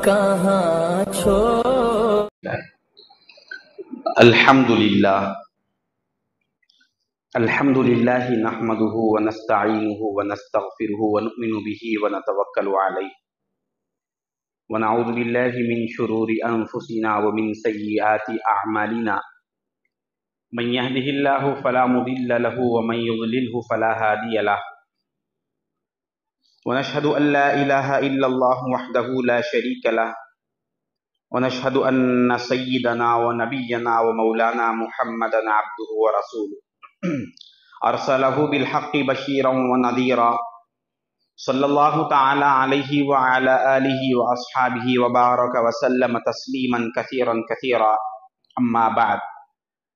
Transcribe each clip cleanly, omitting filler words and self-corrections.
کہاں چھوڑ. الحمدللہ نحمده ونستعینه ونستغفره ونؤمن به ونتوکل علیہ ونعوذ باللہ من شرور انفسنا ومن سیئات اعمالنا من يهده الله فلا مضل له ومن يضلله فلا هادي له ونشهد ان لا اله الا الله وحده لا شريك له ونشهد ان سيدنا ونبينا ومولانا محمدا عبده ورسوله ارسله بالحق بشيرا ونذيرا صلى الله تعالى عليه وعلى آله وأصحابه وبارك وسلم تسليما كثيرا كثيرا. أما بعد،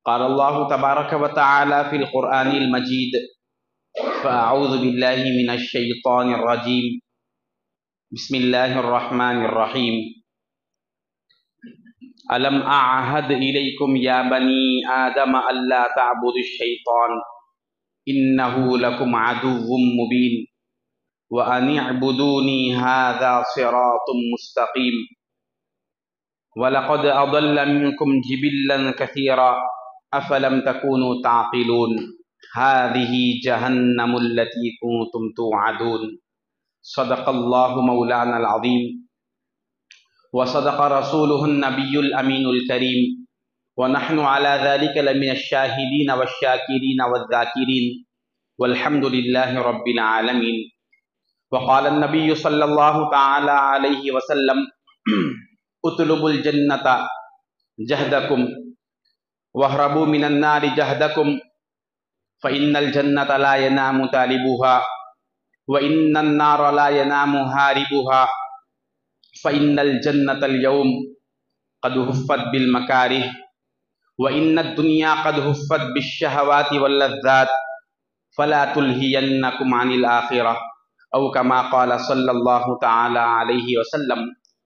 قال الله تبارك وتعالى في القرآن المجيد: فأعوذ بالله من الشيطان الرجيم، بسم الله الرحمن الرحيم. ألم أعهد إليكم يا بني آدم ألا تعبدوا الشيطان إنه لكم عدو مبين وَأَنِ اعْبُدُونِي هَذَا صِرَاطٌ مُسْتَقِيمٌ. وَلَقَدْ أَضَلَّ مِنْكُمْ جِبِلًّا كَثِيرًا أَفَلَمْ تَكُونُوا تَعْقِلُونَ. هَذِهِ جَهَنَّمُ الَّتِي كُنْتُمْ تُوعَدُونَ. صدق الله مولانا العظيم وصدق رسوله النبي الأمين الكريم ونحن على ذلك لمن الشاهدين والشاكرين والذاكرين والحمد لله رب العالمين. وقال النبي صلى الله تعالى عليه وسلم: اطلبوا الجنة جهدكم واهربوا من النار جهدكم فإن الجنة لا ينام طالبها وإن النار لا ينام هاربها فإن الجنة اليوم قد هفت بالمكاره وإن الدنيا قد هفت بالشهوات واللذات فلا تلهينكم عن الآخرة أو كما قال صلى الله تعالى عليه وسلم.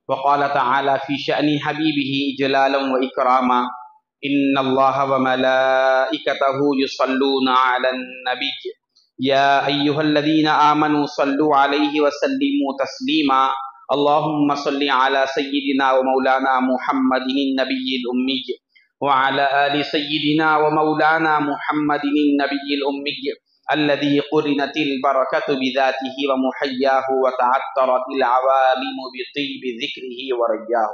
وقال تعالى في شأن حبيبه إجلالا وإكراما: إن الله وملائكته يصلون على النبي يا أيها الذين آمنوا صلوا عليه وسلموا تسليما. اللهم صل على سيدنا ومولانا محمد النبي الأمي وعلى آل سيدنا ومولانا محمد النبي الأمي الذي قرنت البركة بذاته ومحياه وتعطرت العوالم بطيب ذكره ورياه.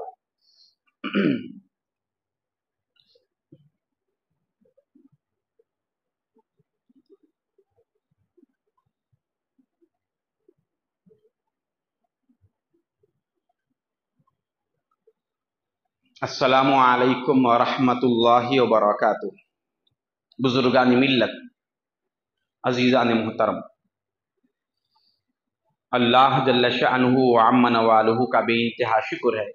السلام علیکم ورحمۃ اللہ وبرکاتہ. بزرگان ملت، عزیزان محترم، اللہ جل شأنہ وعم نوالہ کا بے انتہا شکر ہے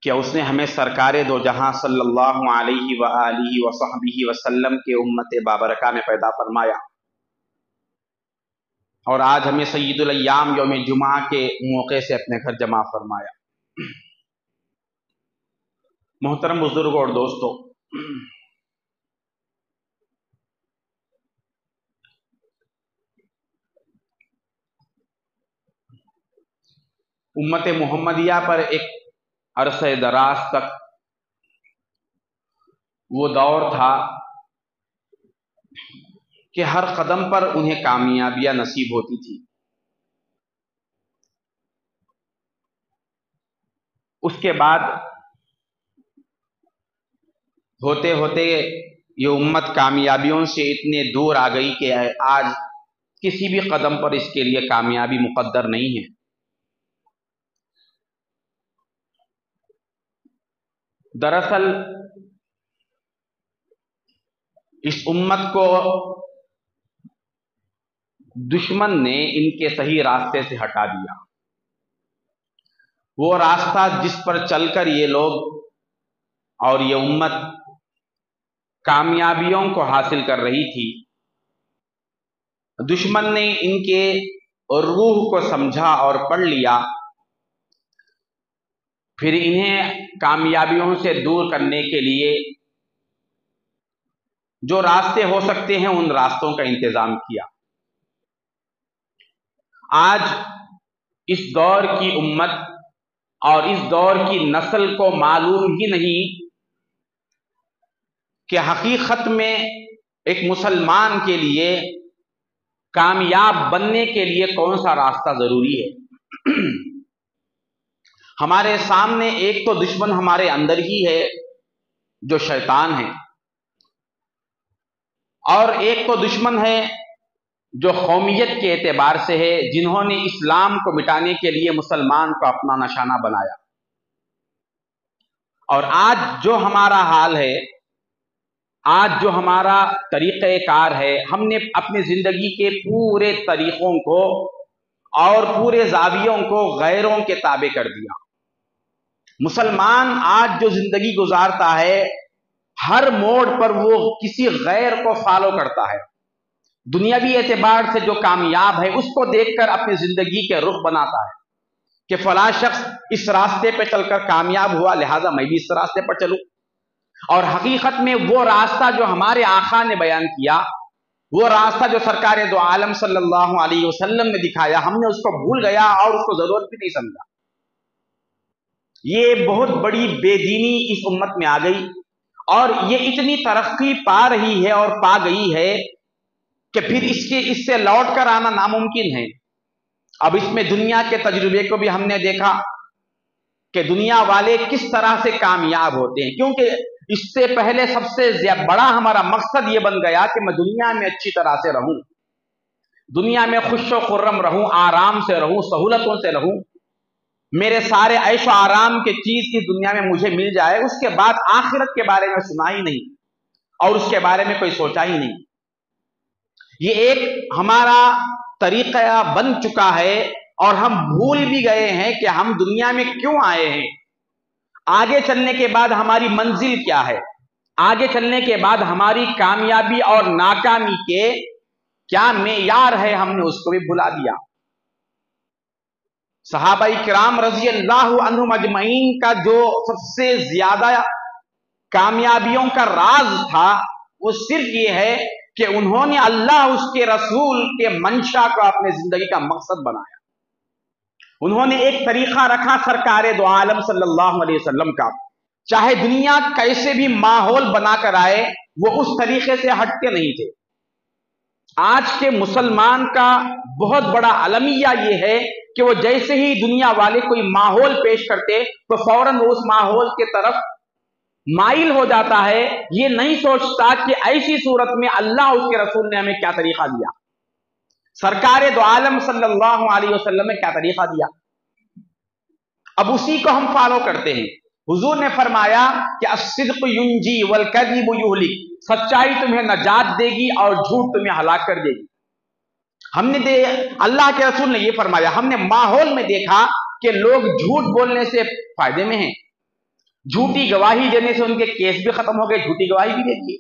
کہ اس نے ہمیں سرکار دو جہاں صلی اللہ علیہ وآلہ وصحبہ وسلم کے امت بابرکہ میں پیدا فرمایا اور آج ہمیں سید الایام یوم جمعہ کے موقع سے اپنے گھر جمع فرمایا. محترم بزرگوں اور دوستو، امت محمدیہ پر ایک عرصہ دراز تک وہ دور تھا کہ ہر قدم پر انہیں کامیابیاں نصیب ہوتی تھی. اس کے بعد ہوتے ہوتے یہ امت کامیابیوں سے اتنے دور آ گئی کہ آج کسی بھی قدم پر اس کے لیے کامیابی مقدر نہیں ہے. دراصل اس امت کو دشمن نے ان کے صحیح راستے سے ہٹا دیا. وہ راستہ جس پر چل کر یہ لوگ اور یہ امت کامیابیوں کو حاصل کر رہی تھی، دشمن نے ان کے روح کو سمجھا اور پڑھ لیا. پھر انہیں کامیابیوں سے دور کرنے کے لیے جو راستے ہو سکتے ہیں ان راستوں کا انتظام کیا. آج اس دور کی امت اور اس دور کی نسل کو معلوم ہی نہیں کہ حقیقت میں ایک مسلمان کے لیے کامیاب بننے کے لیے کون سا راستہ ضروری ہے۔ ہمارے سامنے ایک تو دشمن ہمارے اندر ہی ہے جو شیطان ہے، اور ایک تو دشمن ہے جو قومیت کے اعتبار سے ہے، جنہوں نے اسلام کو مٹانے کے لیے مسلمان کو اپنا نشانہ بنایا۔ اور آج جو ہمارا حال ہے، آج جو ہمارا طریقہ کار ہے، ہم نے اپنی زندگی کے پورے طریقوں کو اور پورے زاویوں کو غیروں کے تابع کر دیا۔ مسلمان آج جو زندگی گزارتا ہے، ہر موڑ پر وہ کسی غیر کو فالو کرتا ہے۔ دنیاوی اعتبار سے جو کامیاب ہے اس کو دیکھ کر اپنی زندگی کے رخ بناتا ہے کہ فلاں شخص اس راستے پہ چل کر کامیاب ہوا، لہذا میں بھی اس راستے پر چلوں۔ اور حقیقت میں وہ راستہ جو ہمارے آقا نے بیان کیا، وہ راستہ جو سرکار دو عالم صلی اللہ علیہ وسلم نے دکھایا، ہم نے اس کو بھول گیا اور اس کو ضرورت بھی نہیں سمجھا۔ یہ بہت بڑی بے دینی اس امت میں آ گئی، اور یہ اتنی ترقی پا رہی ہے اور پا گئی ہے کہ پھر اس سے لوٹ کر آنا ناممکن ہے۔ اب اس میں دنیا کے تجربے کو بھی ہم نے دیکھا کہ دنیا والے کس طرح سے کامیاب ہوتے ہیں، کیونکہ اس سے پہلے سب سے بڑا ہمارا مقصد یہ بن گیا کہ میں دنیا میں اچھی طرح سے رہوں، دنیا میں خوش و خرم رہوں، آرام سے رہوں، سہولتوں سے رہوں، میرے سارے عیش و آرام کے چیز کی دنیا میں مجھے مل جائے۔ اس کے بعد آخرت کے بارے میں سنا ہی نہیں اور اس کے بارے میں کوئی سوچا ہی نہیں۔ یہ ایک ہمارا طریقہ بن چکا ہے، اور ہم بھول بھی گئے ہیں کہ ہم دنیا میں کیوں آئے ہیں، آگے چلنے کے بعد ہماری منزل کیا ہے، آگے چلنے کے بعد ہماری کامیابی اور ناکامی کے کیا معیار ہے، ہم نے اس کو بھی بھلا دیا۔ صحابہ کرام رضی اللہ عنہم اجمعین کا جو سب سے زیادہ کامیابیوں کا راز تھا، وہ صرف یہ ہے کہ انہوں نے اللہ اس کے رسول کے منشا کو اپنے زندگی کا مقصد بنایا۔ انہوں نے ایک طریقہ رکھا سرکار دو عالم صلی اللہ علیہ وسلم کا، چاہے دنیا کیسے بھی ماحول بنا کر آئے، وہ اس طریقے سے ہٹتے نہیں تھے۔ آج کے مسلمان کا بہت بڑا المیہ یہ ہے کہ وہ جیسے ہی دنیا والے کوئی ماحول پیش کرتے تو فوراً وہ اس ماحول کے طرف مائل ہو جاتا ہے، یہ نہیں سوچتا کہ ایسی صورت میں اللہ اس کے رسول نے ہمیں کیا طریقہ دیا، سرکار دو عالم صلی اللہ علیہ وسلم نے کیا طریقہ دیا، اب اسی کو ہم فالو کرتے ہیں۔ حضور نے فرمایا کہ الصدق ینجی والکذب یہلک، سچائی تمہیں نجات دے گی اور جھوٹ تمہیں ہلاک کر دے گی۔ ہم نے اللہ کے رسول نے یہ فرمایا، ہم نے ماحول میں دیکھا کہ لوگ جھوٹ بولنے سے فائدے میں ہیں، جھوٹی گواہی دینے سے ان کے کیس بھی ختم ہو گئے، جھوٹی گواہی بھی دے دی،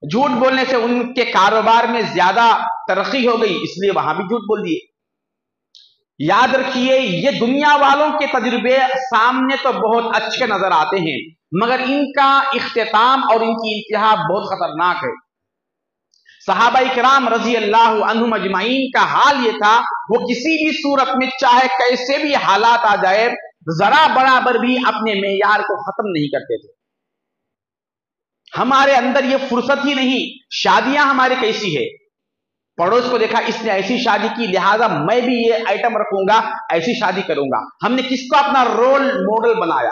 جھوٹ بولنے سے ان کے کاروبار میں زیادہ ترقی ہو گئی، اس لیے وہاں بھی جھوٹ بول دیے۔ یاد رکھیے، یہ دنیا والوں کے تجربے سامنے تو بہت اچھے نظر آتے ہیں، مگر ان کا اختتام اور ان کی انتہا بہت خطرناک ہے۔ صحابہ کرام رضی اللہ عنہم اجمعین کا حال یہ تھا، وہ کسی بھی صورت میں چاہے کیسے بھی حالات آ جائے، ذرا برابر بھی اپنے معیار کو ختم نہیں کرتے تھے۔ ہمارے اندر یہ فرصت ہی نہیں، شادیاں ہمارے کیسی ہے، پڑوس کو دیکھا اس نے ایسی شادی کی، لہذا میں بھی یہ آئٹم رکھوں گا، ایسی شادی کروں گا۔ ہم نے کس کو اپنا رول ماڈل بنایا،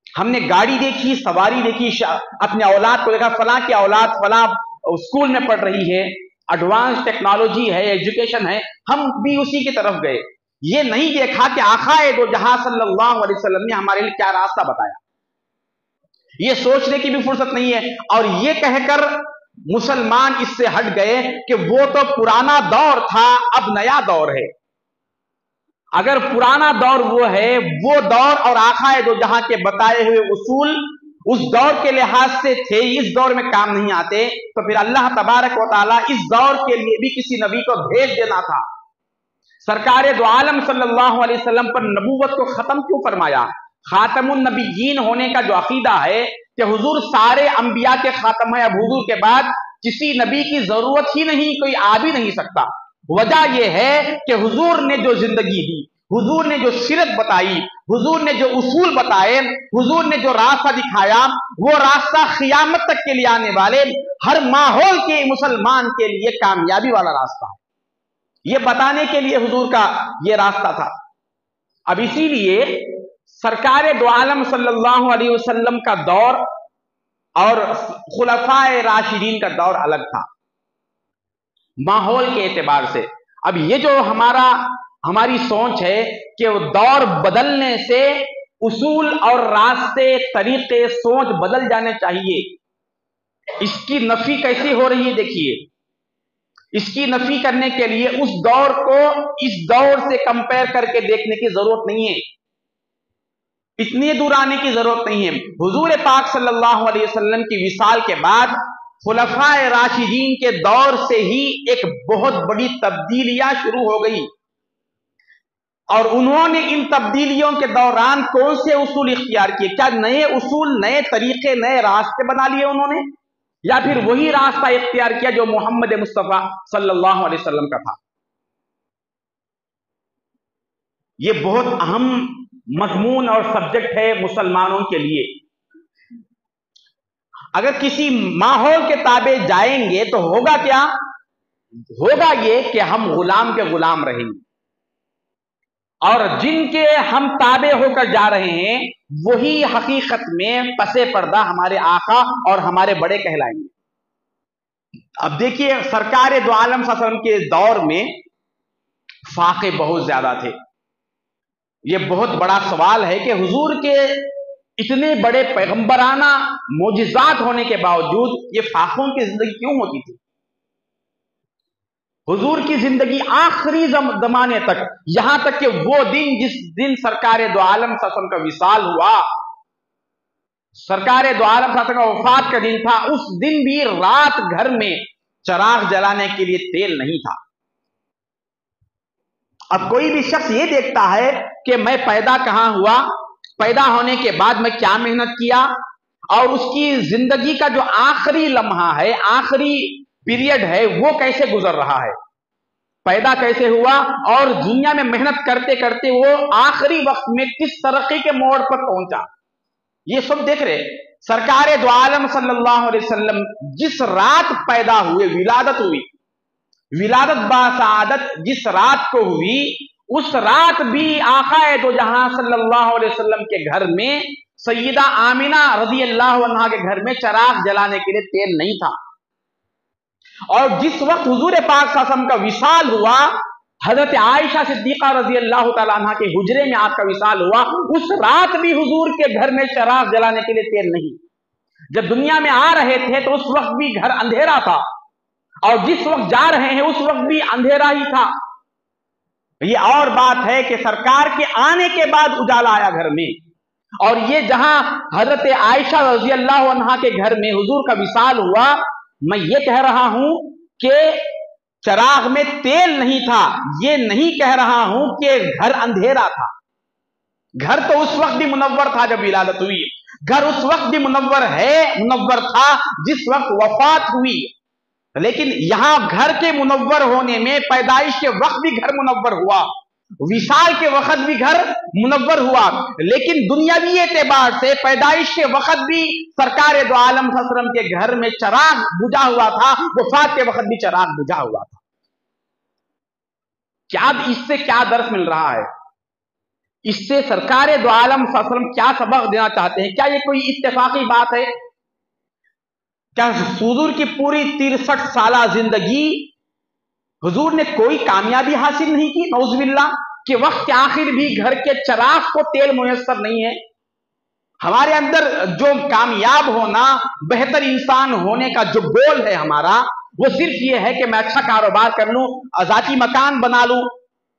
ہم نے گاڑی دیکھی، سواری دیکھی، اپنے اولاد کو دیکھا، فلاں کی اولاد فلاں اسکول میں پڑھ رہی ہے، ایڈوانس ٹیکنالوجی ہے، ایجوکیشن ہے، ہم بھی اسی کی طرف گئے۔ یہ نہیں دیکھا کہ آقا دو جہاں صلی اللہ علیہ وسلم نے ہمارے لیے کیا راستہ بتایا، یہ سوچنے کی بھی فرصت نہیں ہے۔ اور یہ کہہ کر مسلمان اس سے ہٹ گئے کہ وہ تو پرانا دور تھا، اب نیا دور ہے۔ اگر پرانا دور وہ ہے، وہ دور اور آقا دو جہاں کے بتائے ہوئے اصول اس دور کے لحاظ سے تھے، اس دور میں کام نہیں آتے، تو پھر اللہ تبارک و تعالیٰ اس دور کے لیے بھی کسی نبی کو بھیج دینا تھا۔ سرکار دو عالم صلی اللہ علیہ وسلم پر نبوت کو ختم کیوں فرمایا؟ خاتم النبیین ہونے کا جو عقیدہ ہے کہ حضور سارے انبیاء کے خاتم ہے، اب حضور کے بعد کسی نبی کی ضرورت ہی نہیں، کوئی آ بھی نہیں سکتا۔ وجہ یہ ہے کہ حضور نے جو زندگی دی، हुजूर ने जो सीरत बताई, हुजूर ने जो उसूल बताए, हुजूर ने जो रास्ता दिखाया, वो रास्ता क़यामत तक के लिए आने वाले हर माहौल के मुसलमान के लिए कामयाबी वाला रास्ता है। ये बताने के लिए हुजूर का ये रास्ता था। अब इसीलिए सरकार दो आलम सल्लल्लाहु अलैहि वसल्लम का दौर और खुलफाए राशिदीन का दौर अलग था माहौल के एतबार से। अब ये जो हमारी सोच है कि वो दौर बदलने से उसूल और रास्ते, तरीके, सोच बदल जाने चाहिए, इसकी नफी कैसी हो रही है देखिए। इसकी नफी करने के लिए उस दौर को इस दौर से कंपेयर करके देखने की जरूरत नहीं है, इतनी दूर आने की जरूरत नहीं है। हुजूर पाक सल्लल्लाहु अलैहि वसल्लम की विसाल के बाद खुलफाए राशिदीन के दौर से ही एक बहुत बड़ी तब्दीलियां शुरू हो गई, और उन्होंने इन तब्दीलियों के दौरान कौन से उसूल इख्तियार किए? क्या नए उसूल, नए तरीके, नए रास्ते बना लिए उन्होंने, या फिर वही रास्ता इख्तियार किया जो मोहम्मद मुस्तफा सल्लल्लाहु अलैहि वसल्लम का था? ये बहुत अहम मजमून और सब्जेक्ट है मुसलमानों के लिए। अगर किसी माहौल के ताबे जाएंगे तो होगा क्या? होगा ये कि हम गुलाम के गुलाम रहेंगे, और जिनके हम ताबे होकर जा रहे हैं वही हकीकत में पसे पर्दा हमारे आका और हमारे बड़े कहलाएंगे। अब देखिए, सरकार दो आलम सल्लल्लाहु अलैहि वसल्लम के दौर में फाके बहुत ज्यादा थे। ये बहुत बड़ा सवाल है कि हुजूर के इतने बड़े पैगंबराना मोजिजात होने के बावजूद ये फाकों की जिंदगी क्यों होती थी? हुजूर की जिंदगी आखिरी जमाने तक, यहां तक कि वो दिन जिस दिन सरकार दो आलम सल्लल्लाहु अलैहि वसल्लम का विसाल हुआ, सरकार दो आलम सल्लल्लाहु अलैहि वसल्लम का वफात का दिन था, उस दिन भी रात घर में चराग जलाने के लिए तेल नहीं था। अब कोई भी शख्स ये देखता है कि मैं पैदा कहां हुआ, पैदा होने के बाद मैं क्या मेहनत किया, और उसकी जिंदगी का जो आखिरी लम्हा है, आखिरी पीरियड है, वो कैसे गुजर रहा है, पैदा कैसे हुआ, और दुनिया में मेहनत करते करते वो आखिरी वक्त में किस तरक्की के मोड़ पर पहुंचा, ये सब देख रहे। सरकार दो आलम सल्लल्लाहु अलैहि वसल्लम जिस रात पैदा हुए, विलादत हुई, विलादत बासादत जिस रात को हुई, उस रात भी आका दो जहां सल्लल्लाहु अलैहि वसल्लम के घर में, सैयदा आमिना रज़ी अल्लाह अन्हा के घर में चराग जलाने के लिए तेल नहीं था। और जिस वक्त हुजूर पाक सल्लल्लाहु अलैहि वसल्लम का विसाल हुआ, हजरत आयशा सिद्दीका रज़ी अल्लाह तआला अन्हा के हुजरे में आपका विसाल हुआ, उस रात भी हुजूर के घर में चराग जलाने के लिए तेल नहीं। जब दुनिया में आ रहे थे तो उस वक्त भी घर अंधेरा था, और जिस वक्त जा रहे हैं उस वक्त भी अंधेरा ही था। ये और बात है कि सरकार के आने के बाद उजाला आया घर में, और ये जहां हजरत आयशा रज़ी अल्लाह अन्हा के घर में हुजूर का विसाल हुआ, मैं ये कह रहा हूं कि चराग में तेल नहीं था, ये नहीं कह रहा हूं कि घर अंधेरा था। घर तो उस वक्त भी मुनव्वर था जब विलादत हुई, घर उस वक्त भी मुनव्वर था जिस वक्त वफात हुई। लेकिन यहां घर के मुनव्वर होने में पैदाइश के वक्त भी घर मुनव्वर हुआ, विसाल के वक्त भी घर मुनव्वर हुआ, लेकिन दुनियावी एतबार से पैदाइश के वक्त भी सरकार दो आलम सल्लल्लाहु अलैहि वसल्लम के घर में चराग बुझा हुआ था, वफात के वक्त भी चराग बुझा हुआ था। क्या इससे क्या दर्श मिल रहा है? इससे सरकार दो आलम सल्लल्लाहु अलैहि वसल्लम क्या सबक देना चाहते हैं? क्या ये कोई इत्तेफाकी बात है? क्या हुजूर की पूरी 63 साला जिंदगी हुजूर ने कोई कामयाबी हासिल नहीं की? नौजुबिल्लाह, के वक्त आखिर भी घर के चराग को तेल मुयस्सर नहीं है। हमारे अंदर जो कामयाब होना, बेहतर इंसान होने का जो गोल है हमारा, वो सिर्फ ये है कि मैं अच्छा कारोबार कर लूं, आजादी मकान बना लूं,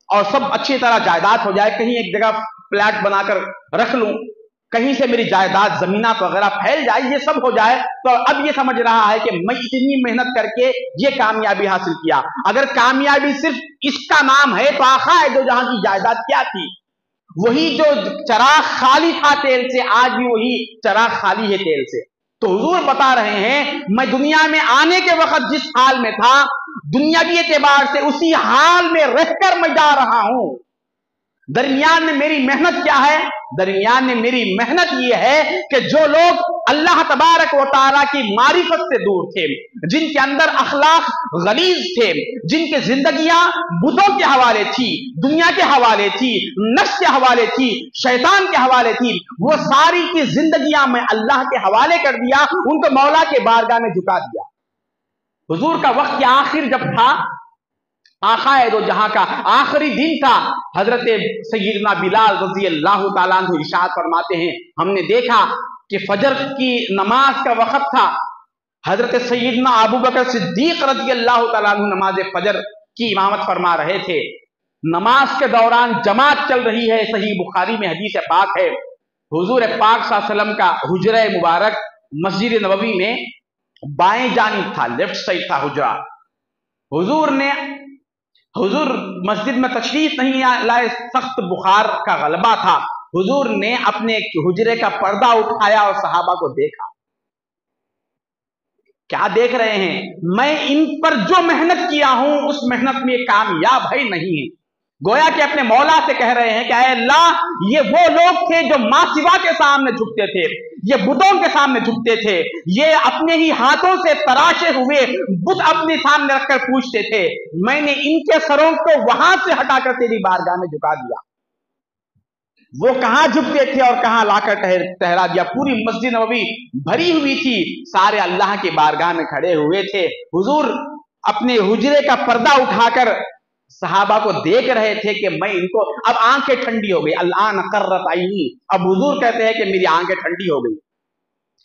और सब अच्छी तरह जायदाद हो जाए, कहीं एक जगह फ्लैट बनाकर रख लूं, कहीं से मेरी जायदाद जमीनात वगैरह फैल जाए, ये सब हो जाए, तो अब ये समझ रहा है कि मैं इतनी मेहनत करके ये कामयाबी हासिल किया। अगर कामयाबी सिर्फ इसका नाम है तो आका है दो जहां की जायदाद क्या थी? वही जो चराग खाली था तेल से, आज भी वही चराग खाली है तेल से। तो हुजूर बता रहे हैं, मैं दुनिया में आने के वक्त जिस हाल में था, दुनियावी एतबार से उसी हाल में रहकर मैं जा रहा हूं। درمیان میں میری محنت کیا ہے؟ درمیان میں میری محنت یہ ہے کہ جو لوگ اللہ تبارک و تعالیٰ کی معرفت سے دور تھے، جن کے اندر اخلاق غلیظ تھے، جن کے زندگیاں بتوں کے حوالے تھی، دنیا کے حوالے تھی، نفس کے حوالے تھی، شیطان کے حوالے تھی، وہ ساری کی زندگیاں میں اللہ کے حوالے کر دیا، ان کو مولا کے بارگاہ میں جھکا دیا۔ حضور کا وقت آخر جب تھا، آقا دو جہاں کا آخری دن تھا، حضرت سیدنا بلال رضی اللہ تعالیٰ عنہ ارشاد فرماتے ہیں، ہم نے دیکھا کہ فجر کی نماز کا وقت تھا، حضرت سیدنا ابو بکر صدیق رضی اللہ تعالیٰ عنہ نماز فجر کی امامت فرما رہے تھے۔ نماز کے دوران جماعت چل رہی ہے، صحیح بخاری میں حدیث پاک ہے، حضور پاک صلی اللہ علیہ وسلم کا حجرہ مبارک مسجد نبوی میں بائیں جانب تھا، لیفٹ سائڈ تھا حجرہ۔ حضور مسجد میں تشریف نہیں لائے، سخت بخار کا غلبہ تھا، حضور نے اپنے حجرے کا پردہ اٹھایا اور صحابہ کو دیکھا۔ کیا دیکھ رہے ہیں؟ میں ان پر جو محنت کیا ہوں اس محنت میں کامیاب ہے نہیں ہے۔ گویا کہ اپنے مولا سے کہہ رہے ہیں کہ اے اللہ، یہ وہ لوگ تھے جو ماں سوا کے سامنے جھکتے تھے، یہ بتوں کے سامنے جھکتے تھے، یہ اپنے ہی ہاتھوں سے تراشے ہوئے بت اپنے سامنے رکھ کر پوچھتے تھے، میں نے ان کے سروں کو وہاں سے ہٹا کر تیری بارگاہ میں جھکا دیا۔ وہ کہاں جھکتے تھے اور کہاں لا کر ٹھہرا دیا۔ پوری مسجد نبوی بھری ہوئی تھی، سارے اللہ کی بارگاہ میں کھڑے ہوئے تھے۔ حضور اپنے حجرے کا پردہ اٹھا کر صحابہ کو دیکھ رہے تھے کہ میں ان کو، اب آنکھیں ٹھنڈی ہو گئی، الآن قرت عینی، اب حضور کہتے ہیں کہ میری آنکھیں ٹھنڈی ہو گئی۔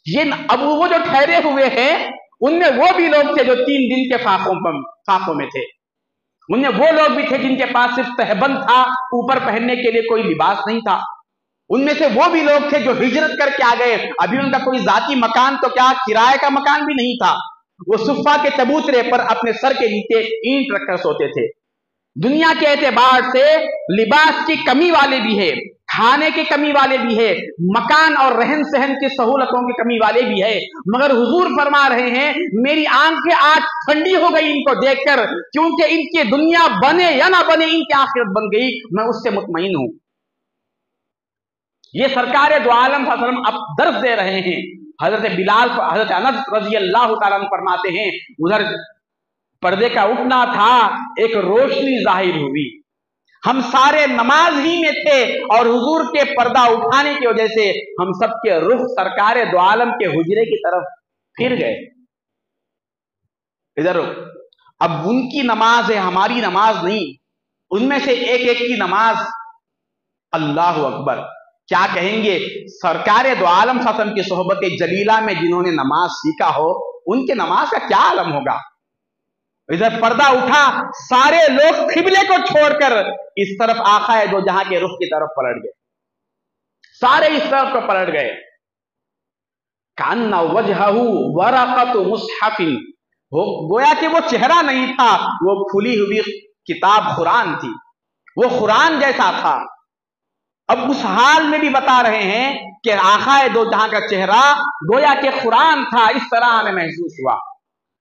یہ اب وہ جو ٹھہرے ہوئے ہیں ان میں وہ بھی لوگ تھے جو 3 دن کے فاقوں میں تھے، ان میں وہ لوگ بھی تھے جن کے پاس صرف تہبند تھا، اوپر پہننے کے لیے کوئی لباس نہیں تھا، ان میں سے وہ بھی لوگ تھے جو ہجرت کر کے آ گئے، ابھی ان کا کوئی ذاتی مکان تو کیا کرائے کا مکان بھی نہیں تھا، وہ صفہ کے چبوترے پر اپنے سر کے نیچے اینٹ رکھ کر سوتے تھے۔ دنیا کے اعتبار سے لباس کی کمی والے بھی ہے، کھانے کی کمی والے بھی ہے، مکان اور رہن سہن کی سہولتوں کی کمی والے بھی ہے، مگر حضور فرما رہے ہیں میری آنکھیں آج ٹھنڈی ہو گئی ان کو دیکھ کر، کیونکہ ان کی دنیا بنے یا نہ بنے ان کی آخرت بن گئی، میں اس سے مطمئن ہوں۔ یہ سرکار دو عالم صلی اللہ علیہ وسلم اب درس دے رہے ہیں۔ حضرت بلال، حضرت انس رضی اللہ تعالیٰ عنہ فرماتے ہیں، ادھر پردے کا اٹھنا تھا، ایک روشنی ظاہر ہوئی، ہم سارے نماز ہی میں تھے اور حضور کے پردہ اٹھانے کی وجہ سے ہم سب کے رخ سرکار دو عالم کے حجرے کی طرف پھر گئے۔ ادھر اب ان کی نماز ہے، ہماری نماز نہیں، ان میں سے ایک ایک کی نماز، اللہ اکبر، کیا کہیں گے سرکار دو عالم صلی اللہ علیہ وسلم کی صحبت جلیلہ میں جنہوں نے نماز سیکھا ہو، ان کے نماز کا کیا عالم ہوگا۔ ادھر پردہ اٹھا، سارے لوگ قبلے کو چھوڑ کر اس طرف آقا دو جہاں کے رخ کی طرف پلٹ گئے، سارے اس طرف کو پلٹ گئے۔ کأن وجہہ ورقۃ مصحف، گویا کہ وہ چہرہ نہیں تھا، وہ کھلی ہوئی کتاب قرآن تھی، وہ قرآن جیسا تھا۔ اب اس حال میں بھی بتا رہے ہیں کہ آقا دو جہاں کا چہرہ گویا کہ قرآن تھا، اس طرح ہمیں محسوس ہوا۔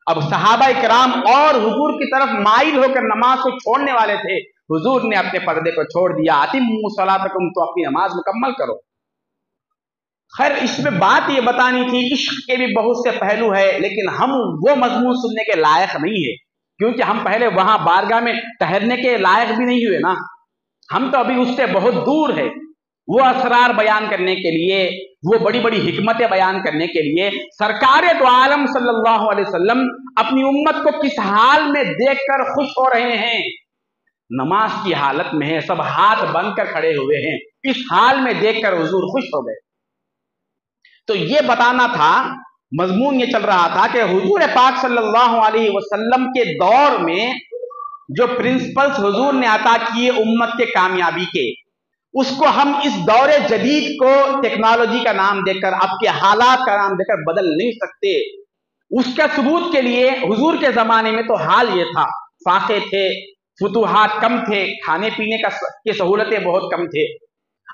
اب صحابہ کرام اور حضور کی طرف مائل ہو کر نماز کو چھوڑنے والے تھے، حضور نے اپنے پردے کو چھوڑ دیا، اتموا صلاتکم، تو اپنی نماز مکمل کرو۔ خیر اس میں بات یہ بتانی تھی، عشق کے بھی بہت سے پہلو ہے، لیکن ہم وہ مضمون سننے کے لائق نہیں ہے، کیونکہ ہم پہلے وہاں بارگاہ میں ٹھہرنے کے لائق بھی نہیں ہوئے نا، ہم تو ابھی اس سے بہت دور ہے۔ وہ اسرار بیان کرنے کے لیے، وہ بڑی بڑی حکمتیں بیان کرنے کے لیے سرکار دو عالم صلی اللہ علیہ وسلم اپنی امت کو کس حال میں دیکھ کر خوش ہو رہے ہیں؟ نماز کی حالت میں ہے، سب ہاتھ بند کر کھڑے ہوئے ہیں، اس حال میں دیکھ کر حضور خوش ہو گئے۔ تو یہ بتانا تھا، مضمون یہ چل رہا تھا کہ حضور پاک صلی اللہ علیہ وسلم کے دور میں جو پرنسپلز حضور نے عطا کیے امت کے کامیابی کے، اس کو ہم اس دور جدید کو ٹیکنالوجی کا نام دے کر، اب کے حالات کا نام دے کر بدل نہیں سکتے۔ اس کا ثبوت کے لیے حضور کے زمانے میں تو حال یہ تھا، فاقے تھے، فتوحات کم تھے، کھانے پینے کی سہولتیں بہت کم تھے۔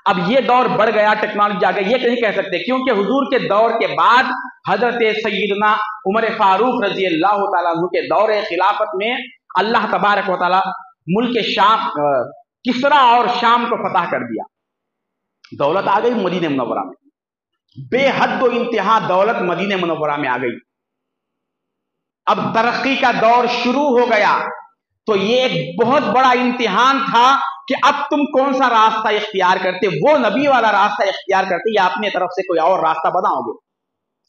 اب یہ دور بڑھ گیا، ٹیکنالوجی آ گئی، یہ نہیں کہہ سکتے، کیونکہ حضور کے دور کے بعد حضرت سیدنا عمر فاروق رضی اللہ تعالیٰ عنہ کے دور خلافت میں اللہ تبارک و تعالیٰ ملک شام، किसरा और शाम को फतह कर दिया। दौलत आ गई मदीने मुनव्वरा में, बेहद इंतहा दौलत मदीने मुनव्वरा में आ गई। अब तरक्की का दौर शुरू हो गया। तो ये एक बहुत बड़ा इम्तिहान था कि अब तुम कौन सा रास्ता इख्तियार करते, वो नबी वाला रास्ता इख्तियार करते या अपने तरफ से कोई और रास्ता बनाओगे।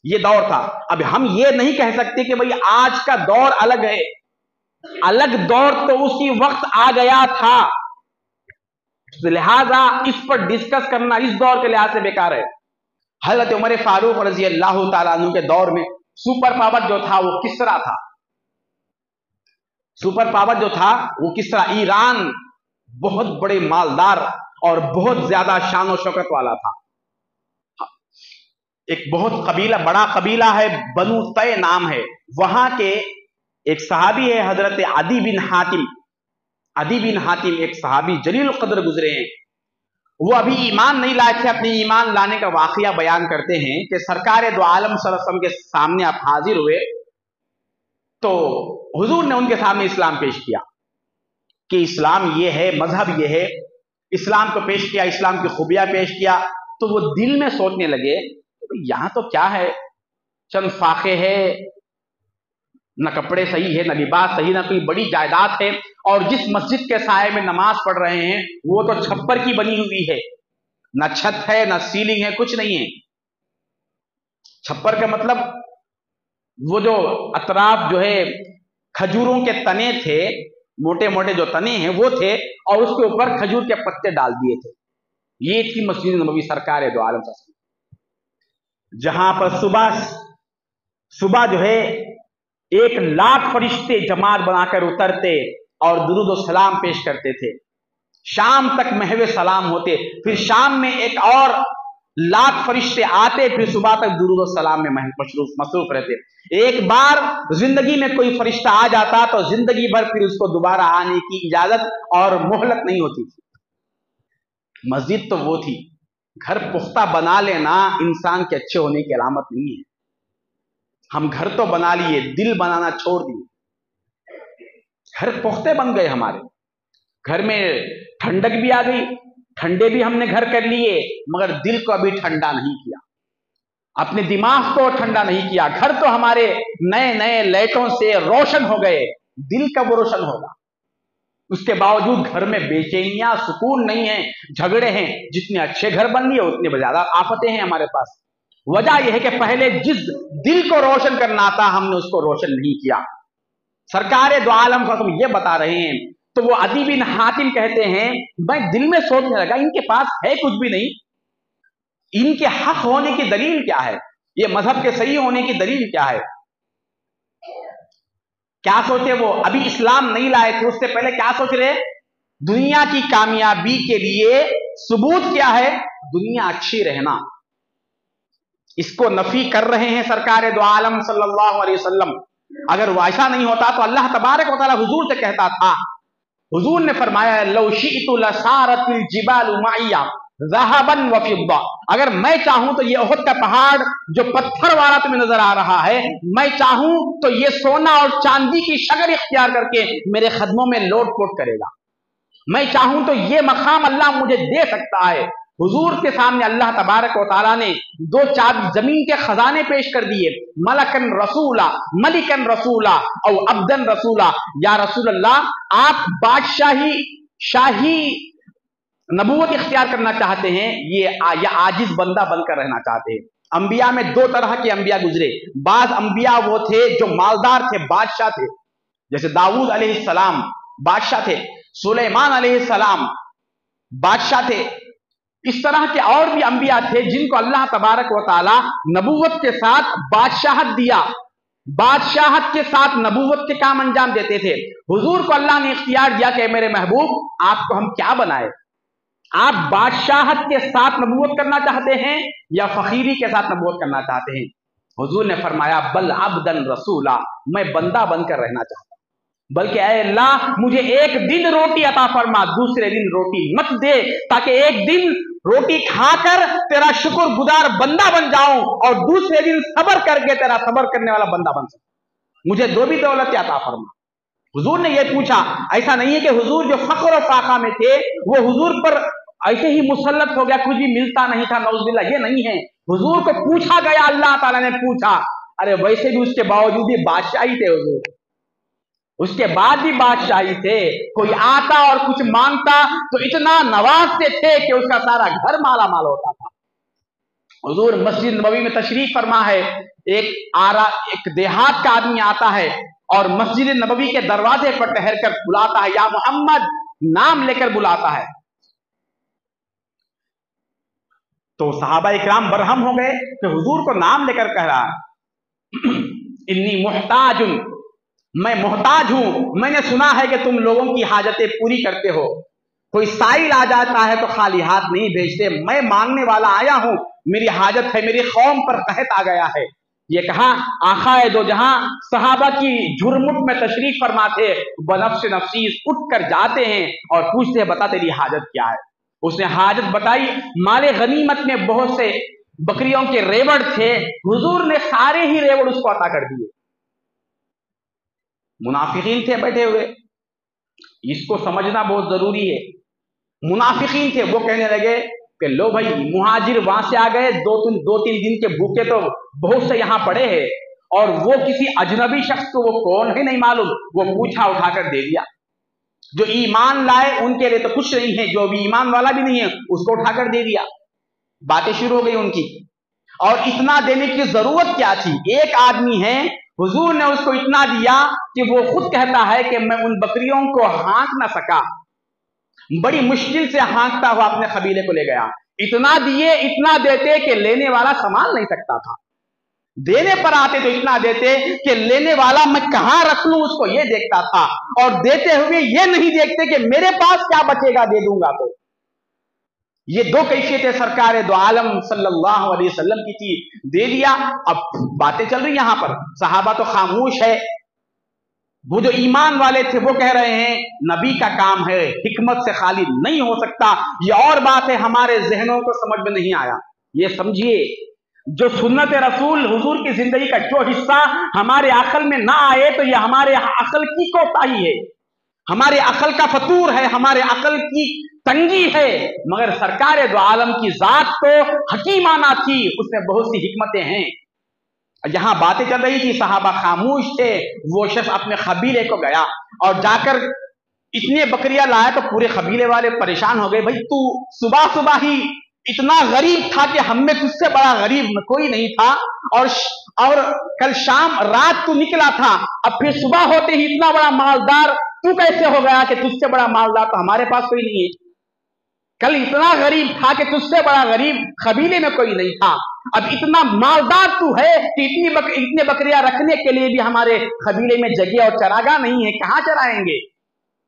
ये दौर था। अब हम ये नहीं कह सकते कि भाई आज का दौर अलग है, अलग दौर तो उसी वक्त आ गया था, लिहाजा इस पर डिस्कस करना इस दौर के लिहाज से बेकार है। हजरत उमर फारूक रजी अल्लाह तआला अन्हु के दौर में सुपर पावर जो था वो किसरा था। सुपर पावर जो था वो किसरा, ईरान बहुत बड़े मालदार और बहुत ज्यादा शान और शौकत वाला था। एक बहुत कबीला, बड़ा कबीला है, बनु तय नाम है। वहां के एक सहाबी है हजरत अदी बिन हातिम। अदी बिन हातिम एक सहाबी जलील कदर गुजरे हैं। वो अभी ईमान नहीं लाए थे, अपने ईमान लाने का वाकया बयान करते हैं कि सरकार दो आलम सल्लल्लाहु अलैहि वसल्लम के सामने आप हाजिर हुए तो हुजूर ने उनके सामने इस्लाम पेश किया कि इस्लाम ये है, मजहब ये है। इस्लाम को पेश किया, इस्लाम की खूबियां पेश किया। तो वो दिल में सोचने लगे यहां तो क्या है, चंद फाके है, न कपड़े सही है, न लिबास सही, न कोई बड़ी जायदाद है, और जिस मस्जिद के साये में नमाज पढ़ रहे हैं वो तो छप्पर की बनी हुई है, न छत है न सीलिंग है, कुछ नहीं है। छप्पर का मतलब वो जो अतराफ जो है खजूरों के तने थे, मोटे मोटे जो तने हैं वो थे, और उसके ऊपर खजूर के पत्ते डाल दिए थे। ये थी मस्जिद नबवी सरकार दो आलम, जहां पर सुबह जो है 1,00,000 फरिश्ते जमात बनाकर उतरते और दुरूद और सलाम पेश करते थे। शाम तक महवे सलाम होते, फिर शाम में एक और 1,00,000 फरिश्ते आते, फिर सुबह तक दुरूद और सलाम में मसरूफ रहते। एक बार जिंदगी में कोई फरिश्ता आ जाता तो जिंदगी भर फिर उसको दोबारा आने की इजाजत और मोहलत नहीं होती थी। मस्जिद तो वो थी। घर पुख्ता बना लेना इंसान के अच्छे होने की अलामत नहीं है। हम घर तो बना लिए, दिल बनाना छोड़ दिए। घर पुख्ते बन गए हमारे, घर में ठंडक भी आ गई, ठंडे भी हमने घर कर लिए, मगर दिल को अभी ठंडा नहीं किया, अपने दिमाग को ठंडा नहीं किया। घर तो हमारे नए नए लाइटों से रोशन हो गए, दिल कब रोशन होगा। उसके बावजूद घर में बेचैनियां, सुकून नहीं है, झगड़े हैं। जितने अच्छे घर बन लिए उतने ज्यादा आफतें हैं हमारे पास। वजह यह है कि पहले जिस दिल को रोशन करना था हमने उसको रोशन नहीं किया। सरकार दो आलम को हम ये बता रहे हैं। तो वो अदी बिन हातिम कहते हैं, मैं दिल में सोचने लगा इनके पास है कुछ भी नहीं, इनके हक होने की दलील क्या है, ये मजहब के सही होने की दलील क्या है। क्या सोचे वो, अभी इस्लाम नहीं लाए थे, उससे पहले क्या सोच रहे, दुनिया की कामयाबी के लिए सबूत क्या है, दुनिया अच्छी रहना। इसको नफी कर रहे हैं सरकार दो आलम सल्लल्लाहु अलैहि वसल्लम। अगर वो ऐसा नहीं होता तो अल्लाह तबारक व तआला हुजूर से कहता था, हुजूर ने फरमाया लौ शिअतु लसारतिल जिबालु मइया ज़हबन व फिद्दा, अगर मैं चाहूं तो ये उहद का पहाड़ जो पत्थर वाला तुम्हें नजर आ रहा है, मैं चाहूं तो ये सोना और चांदी की शक्ल इख्तियार करके मेरे कदमों में लोट पोट करेगा। मैं चाहूं तो ये मकाम अल्लाह मुझे दे सकता है। हुजूर के सामने अल्लाह तबारक व तआला ने 2 चाबी जमीन के खजाने पेश कर दिए, मलकन रसूला, मलिकन रसूला और अब्दन रसूला। या रसूल अल्लाह आप शाही नबूवत इख्तियार करना चाहते हैं, ये आजिज बंदा बनकर रहना चाहते हैं। अंबिया में 2 तरह के अंबिया गुजरे। बाज अंबिया वो थे जो मालदार थे, बादशाह थे, जैसे दाऊद अलैहिस्सलाम बादशाह थे, सुलेमान अलैहिस्सलाम बादशाह थे। इस तरह के और भी अंबिया थे जिनको अल्लाह तबारक व तआला नबूवत के साथ बादशाहत दिया, बादशाहत के साथ नबूवत के काम अंजाम देते थे। हुजूर को अल्लाह ने इख्तियार दिया कि मेरे महबूब आपको हम क्या बनाए, आप बादशाहत के साथ नबूवत करना चाहते हैं या फकीरी के साथ नबूवत करना चाहते हैं। हुजूर ने फरमाया बल अब्दन रसूला, मैं बंदा बनकर रहना चाहता हूं, बल्कि ऐ अल्लाह मुझे एक दिन रोटी अता फरमा, दूसरे दिन रोटी मत दे, ताकि एक दिन रोटी खाकर तेरा शुक्रगुजार बंदा बन जाऊं और दूसरे दिन सब्र करके तेरा सब्र करने वाला बंदा बन सकूं। मुझे 2 भी दौलत अता फरमा। हुजूर ने ये पूछा। ऐसा नहीं है कि हुजूर जो फख्र और फाका में थे वो हुजूर पर ऐसे ही मुसल्लत हो गया, कुछ भी मिलता नहीं था, नौजुबिल्लाह, ये नहीं है। हुजूर को पूछा गया, अल्लाह ताला ने पूछा। अरे वैसे भी उसके बावजूद भी बादशाही थे हुजूर, उसके बाद भी बादशाही थे। कोई आता और कुछ मांगता तो इतना नवाजते थे कि उसका सारा घर माला माल होता था। हुजूर मस्जिद नबवी में तशरीफ फरमा है, एक देहात का आदमी आता है और मस्जिद नबवी के दरवाजे पर ठहर कर बुलाता है, या मोहम्मद, नाम लेकर बुलाता है। तो सहाबा इकराम बरहम हो गए कि हुजूर को नाम लेकर कह रहा है, इन्नी मुहताजुन, मैं मोहताज हूं, मैंने सुना है कि तुम लोगों की हाजतें पूरी करते हो। कोई साइल आ जाता है तो खाली हाथ नहीं भेजते, मैं मांगने वाला आया हूं, मेरी हाजत है, मेरी कौम पर कहत आ गया है। ये कहा आखाए दो जहां सहाबा की झुरमुट में तशरीफ फरमा थे, बनफ्स नफसीस उठ कर जाते हैं और पूछते हैं, बता तेरी हाजत क्या है। उसने हाजत बताई। माले गनीमत में बहुत से बकरियों के रेवड़ थे, हुजूर ने सारे ही रेवड़ उसको अता कर दिए। मुनाफिकीन थे बैठे हुए, इसको समझना बहुत जरूरी है। मुनाफिकीन थे, वो कहने लगे कि लो भाई, मुहाजिर वहां से आ गए, दो तीन दिन के भूखे तो बहुत से यहां पड़े हैं, और वो किसी अजनबी शख्स को, वो कौन है नहीं मालूम, वो पूछा उठाकर दे दिया। जो ईमान लाए उनके लिए तो कुछ नहीं है, जो भी ईमान वाला भी नहीं है उसको उठाकर दे दिया। बातें शुरू हो गई उनकी। और इतना देने की जरूरत क्या थी? एक आदमी है, हुजूर ने उसको इतना दिया कि वो खुद कहता है कि मैं उन बकरियों को हाँक ना सका, बड़ी मुश्किल से हाँकता हुआ अपने कबीले को ले गया। इतना दिए, इतना देते कि लेने वाला संभाल नहीं सकता था। देने पर आते तो इतना देते कि लेने वाला मैं कहां रख लूं उसको ये देखता था, और देते हुए ये नहीं देखते कि मेरे पास क्या बचेगा दे दूंगा तो। ये दो कैफियतें सरकार दो आलम सल्लल्लाहु अलैहि वसल्लम की थी। दे दिया। अब बातें चल रही यहां पर, सहाबा तो खामोश है। वो जो ईमान वाले थे वो कह रहे हैं नबी का काम है, हिकमत से खाली नहीं हो सकता। ये और बात है, हमारे जहनों को समझ में नहीं आया। ये समझिए, जो सुन्नत रसूल हुजूर की जिंदगी का जो हिस्सा हमारे अकल में ना आए तो ये हमारे अकल की कोताही है, हमारे अकल का फतूर है, हमारे अकल की तंगी है। मगर सरकार दो आलम की जात तो हकीमाना थी, उसमें बहुत सी हिकमतें हैं। यहां बातें चल रही थी, सहाबा खामोश थे। वो शख्स अपने कबीले को गया और जाकर इतने बकरियां लाया तो पूरे कबीले वाले परेशान हो गए। भाई तू सुबह सुबह ही इतना गरीब था कि हम में तुझसे बड़ा गरीब कोई नहीं था, और कल शाम रात तू निकला था, अब फिर सुबह होते ही इतना बड़ा मालदार तू कैसे हो गया कि तुझसे बड़ा मालदार तो हमारे पास कोई नहीं है। कल इतना गरीब था कि तुझसे बड़ा गरीब कबीले में कोई नहीं था, अब इतना मालदार तू है कि इतनी बकरियां रखने के लिए भी हमारे कबीले में जगह और चरागाह नहीं है, कहां चराएंगे।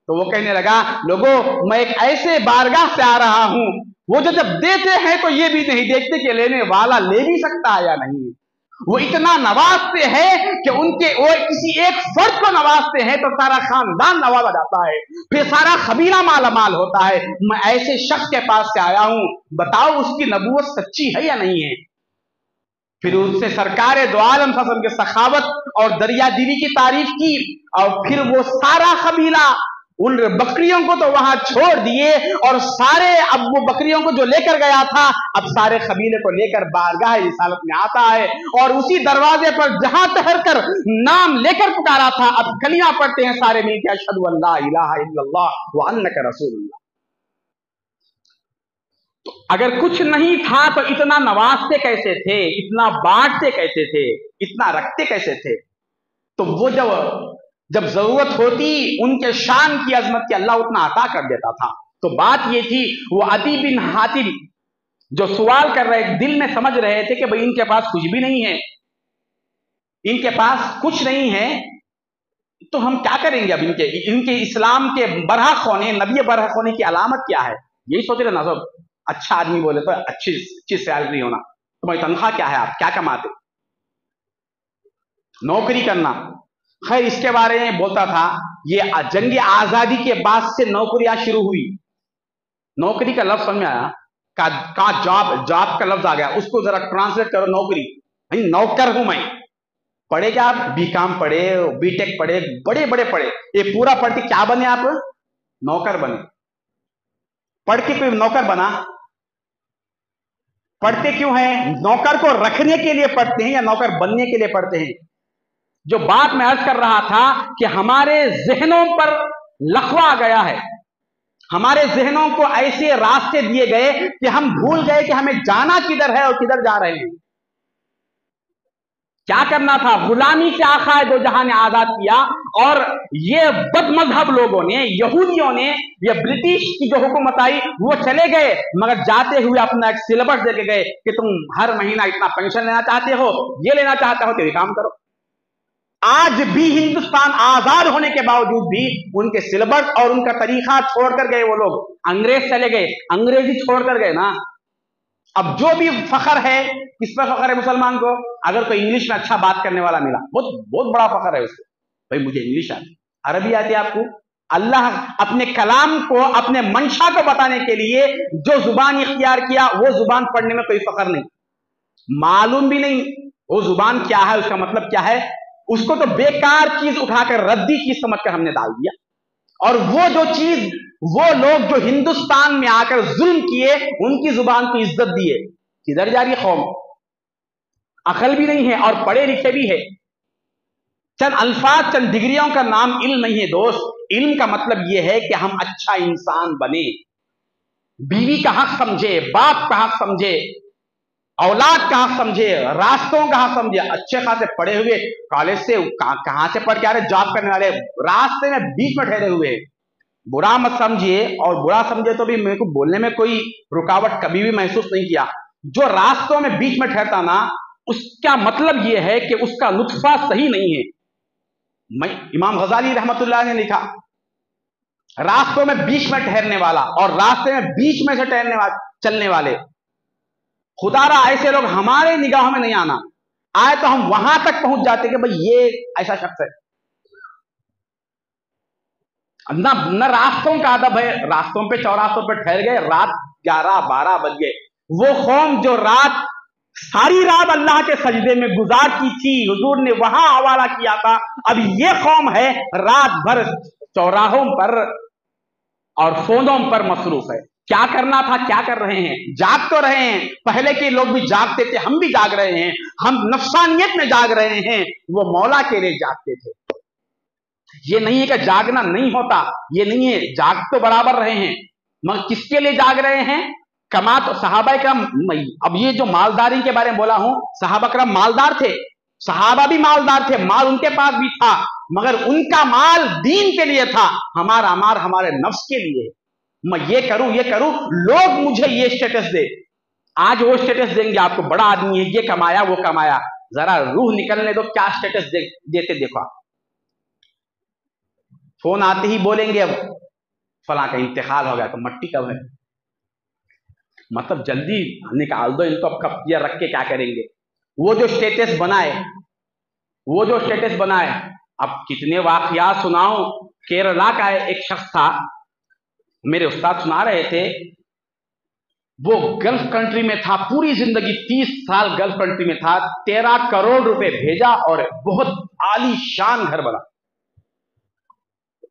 तो वो कहने लगा, लोगों मैं एक ऐसे बारगाह से आ रहा हूं, वो जो जब देते हैं तो ये भी नहीं देखते कि लेने वाला ले भी सकता है या नहीं। वो इतना नवाजते हैं कि उनके वो किसी एक फर्द को नवाजते हैं तो सारा खानदान नवाजा जाता है, फिर सारा कबीला माला माल होता है। मैं ऐसे शख्स के पास से आया हूं, बताओ उसकी नबूवत सच्ची है या नहीं है। फिर उससे सरकार दो आलम के सखावत और दरियादिली की तारीफ की, और फिर वो सारा कबीला उन बकरियों को तो वहां छोड़ दिए, और सारे, अब वो बकरियों को जो लेकर गया था अब सारे कबीले को लेकर बारगाह रिसालत में आता है, और उसी दरवाजे पर जहां ठहर कर नाम लेकर पुकारा था, अब कलिमा पढ़ते हैं सारे मिलकर, अशहदु अल्ला इलाहा इल्लल्लाह व अन्नका रसूलुल्लाह। तो अगर कुछ नहीं था तो इतना नवाजते कैसे थे, इतना बांटते कैसे थे, इतना रखते कैसे थे। तो वो जब जरूरत होती उनके शान की अजमत की अल्लाह उतना अता कर देता था। तो बात ये थी, वो अदी बिन हातिम जो सवाल कर रहे, दिल में समझ रहे थे कि भाई इनके पास कुछ भी नहीं है, इनके पास कुछ नहीं है, तो हम क्या करेंगे। अब इनके इस्लाम के बरहक होने, नबी बरहक होने की अलामत क्या है, यही सोच रहे ना सब। अच्छा आदमी बोले तो अच्छी सैलरी होना, तुम्हारी तनख्वाह क्या है, आप क्या कमाते, नौकरी करना। खैर इसके बारे में बोलता था, ये जंग आजादी के बाद से नौकरियां शुरू हुई। नौकरी का लफ्ज समझ में आया, का जॉब का लफ्ज आ गया, उसको जरा ट्रांसलेट करो नौकरी। नहीं, नौकर हूं मैं, पढ़े क्या आप? बीकॉम पढ़े, बीटेक पढ़े, बड़े बड़े पढ़े, ये पूरा पढ़ के क्या बने आप? नौकर बने। पढ़ के कोई नौकर बना? पढ़ते क्यों हैं? नौकर को रखने के लिए पढ़ते हैं या नौकर बनने के लिए पढ़ते हैं? जो बात मैं अर्ज कर रहा था कि हमारे जहनों पर लखवा आ गया है, हमारे जहनों को ऐसे रास्ते दिए गए कि हम भूल गए कि हमें जाना किधर है और किधर जा रहे हैं। क्या करना था? गुलामी से आखाए दो जहां ने आजाद किया, और ये बदमजहब लोगों ने, यहूदियों ने, ये ब्रिटिश की जो हुकूमत आई वो चले गए, मगर जाते हुए अपना एक सिलेबस देके गए कि तुम हर महीना इतना पेंशन लेना चाहते हो, ये लेना चाहते हो तो ये काम करो। आज भी हिंदुस्तान आजाद होने के बावजूद भी उनके सिलेबस और उनका तरीका छोड़कर गए वो लोग, अंग्रेज चले गए, अंग्रेजी छोड़कर गए ना। अब जो भी फखर है, किस पर फखर है मुसलमान को? अगर कोई इंग्लिश में अच्छा बात करने वाला मिला, बहुत बहुत बड़ा फखर है उसको, भाई मुझे इंग्लिश आती, अरबी आती है आपको। अल्लाह अपने कलाम को, अपने मंशा को बताने के लिए जो जुबान इख्तियार किया, वो जुबान पढ़ने में कोई फखर नहीं, मालूम भी नहीं वो जुबान क्या है, उसका मतलब क्या है, उसको तो बेकार चीज उठाकर रद्दी चीज समझकर हमने डाल दिया। और वो जो चीज, वो लोग जो हिंदुस्तान में आकर जुल्म किए, उनकी जुबान को इज्जत दिए, किधर जा रही कौम? अकल भी नहीं है और पढ़े लिखे भी है। चंद अल्फाज, चंद डिग्रियों का नाम इल्म नहीं है दोस्त। इल्म का मतलब यह है कि हम अच्छा इंसान बने, बीवी का हक समझे, बाप का हक समझे, औलाद का हक समझे, रास्तों का हक समझे। अच्छे खासे पढ़े हुए, कॉलेज से कहां से पढ़ के आ रहे, जॉब करने वाले रास्ते में बीच में ठहरे हुए, बुरा मत समझिए, और बुरा समझे तो भी मेरे को बोलने में कोई रुकावट कभी भी महसूस नहीं किया। जो रास्तों में बीच में ठहरता ना, उसका मतलब यह है कि उसका नुत्फा सही नहीं है। इमाम गजाली रहमतुल्लाह ने लिखा, रास्तों में बीच में ठहरने वाला और रास्ते में बीच में से ठहरने वाले, चलने वाले, खुदारा ऐसे लोग हमारे निगाहों में नहीं आना, आए तो हम वहां तक पहुंच जाते कि भाई ये ऐसा शख्स है। न रास्तों का अदब है, रास्तों पे चौरास्तों पे ठहर गए, रात 11-12 बज गए। वो कौम जो रात, सारी रात अल्लाह के सजदे में गुजार की थी, हुजूर ने वहां हवाला किया था, अब ये कौम है रात भर चौराहों पर और फोनों पर मसरूफ है। क्या करना था, क्या कर रहे हैं? जाग तो रहे हैं, पहले के लोग भी जागते थे, हम भी जाग रहे हैं, हम नफसानियत में जाग रहे हैं, वो मौला के लिए जागते थे। ये नहीं है कि जागना नहीं होता, ये नहीं है, जाग तो बराबर रहे हैं, मगर किसके लिए जाग रहे हैं? कमा तो सहाबा करम, अब ये जो मालदारी के बारे में बोला हूं, सहाबा करम मालदार थे, सहाबा भी मालदार थे, माल उनके पास भी था, मगर उनका माल दीन के लिए था, हमारा माल हमारे नफ्स के लिए। मैं ये करूं, लोग मुझे ये स्टेटस दे, आज वो स्टेटस देंगे आपको, बड़ा आदमी है, ये कमाया वो कमाया, जरा रूह निकलने दो, क्या स्टेटस देते देखो आप। फोन आते ही बोलेंगे अब फला का इंतकाल हो गया, तो मट्टी कब है, मतलब जल्दी निकाल दो इनको, अब कब किया रख के क्या करेंगे। वो जो स्टेटस बनाए, अब कितने वाकयात सुनाऊं। केरला का एक शख्स था, मेरे उस्ताद सुना रहे थे, वो गल्फ कंट्री में था, पूरी जिंदगी 30 साल गल्फ कंट्री में था, 13 करोड़ रुपए भेजा और बहुत आलीशान घर बना,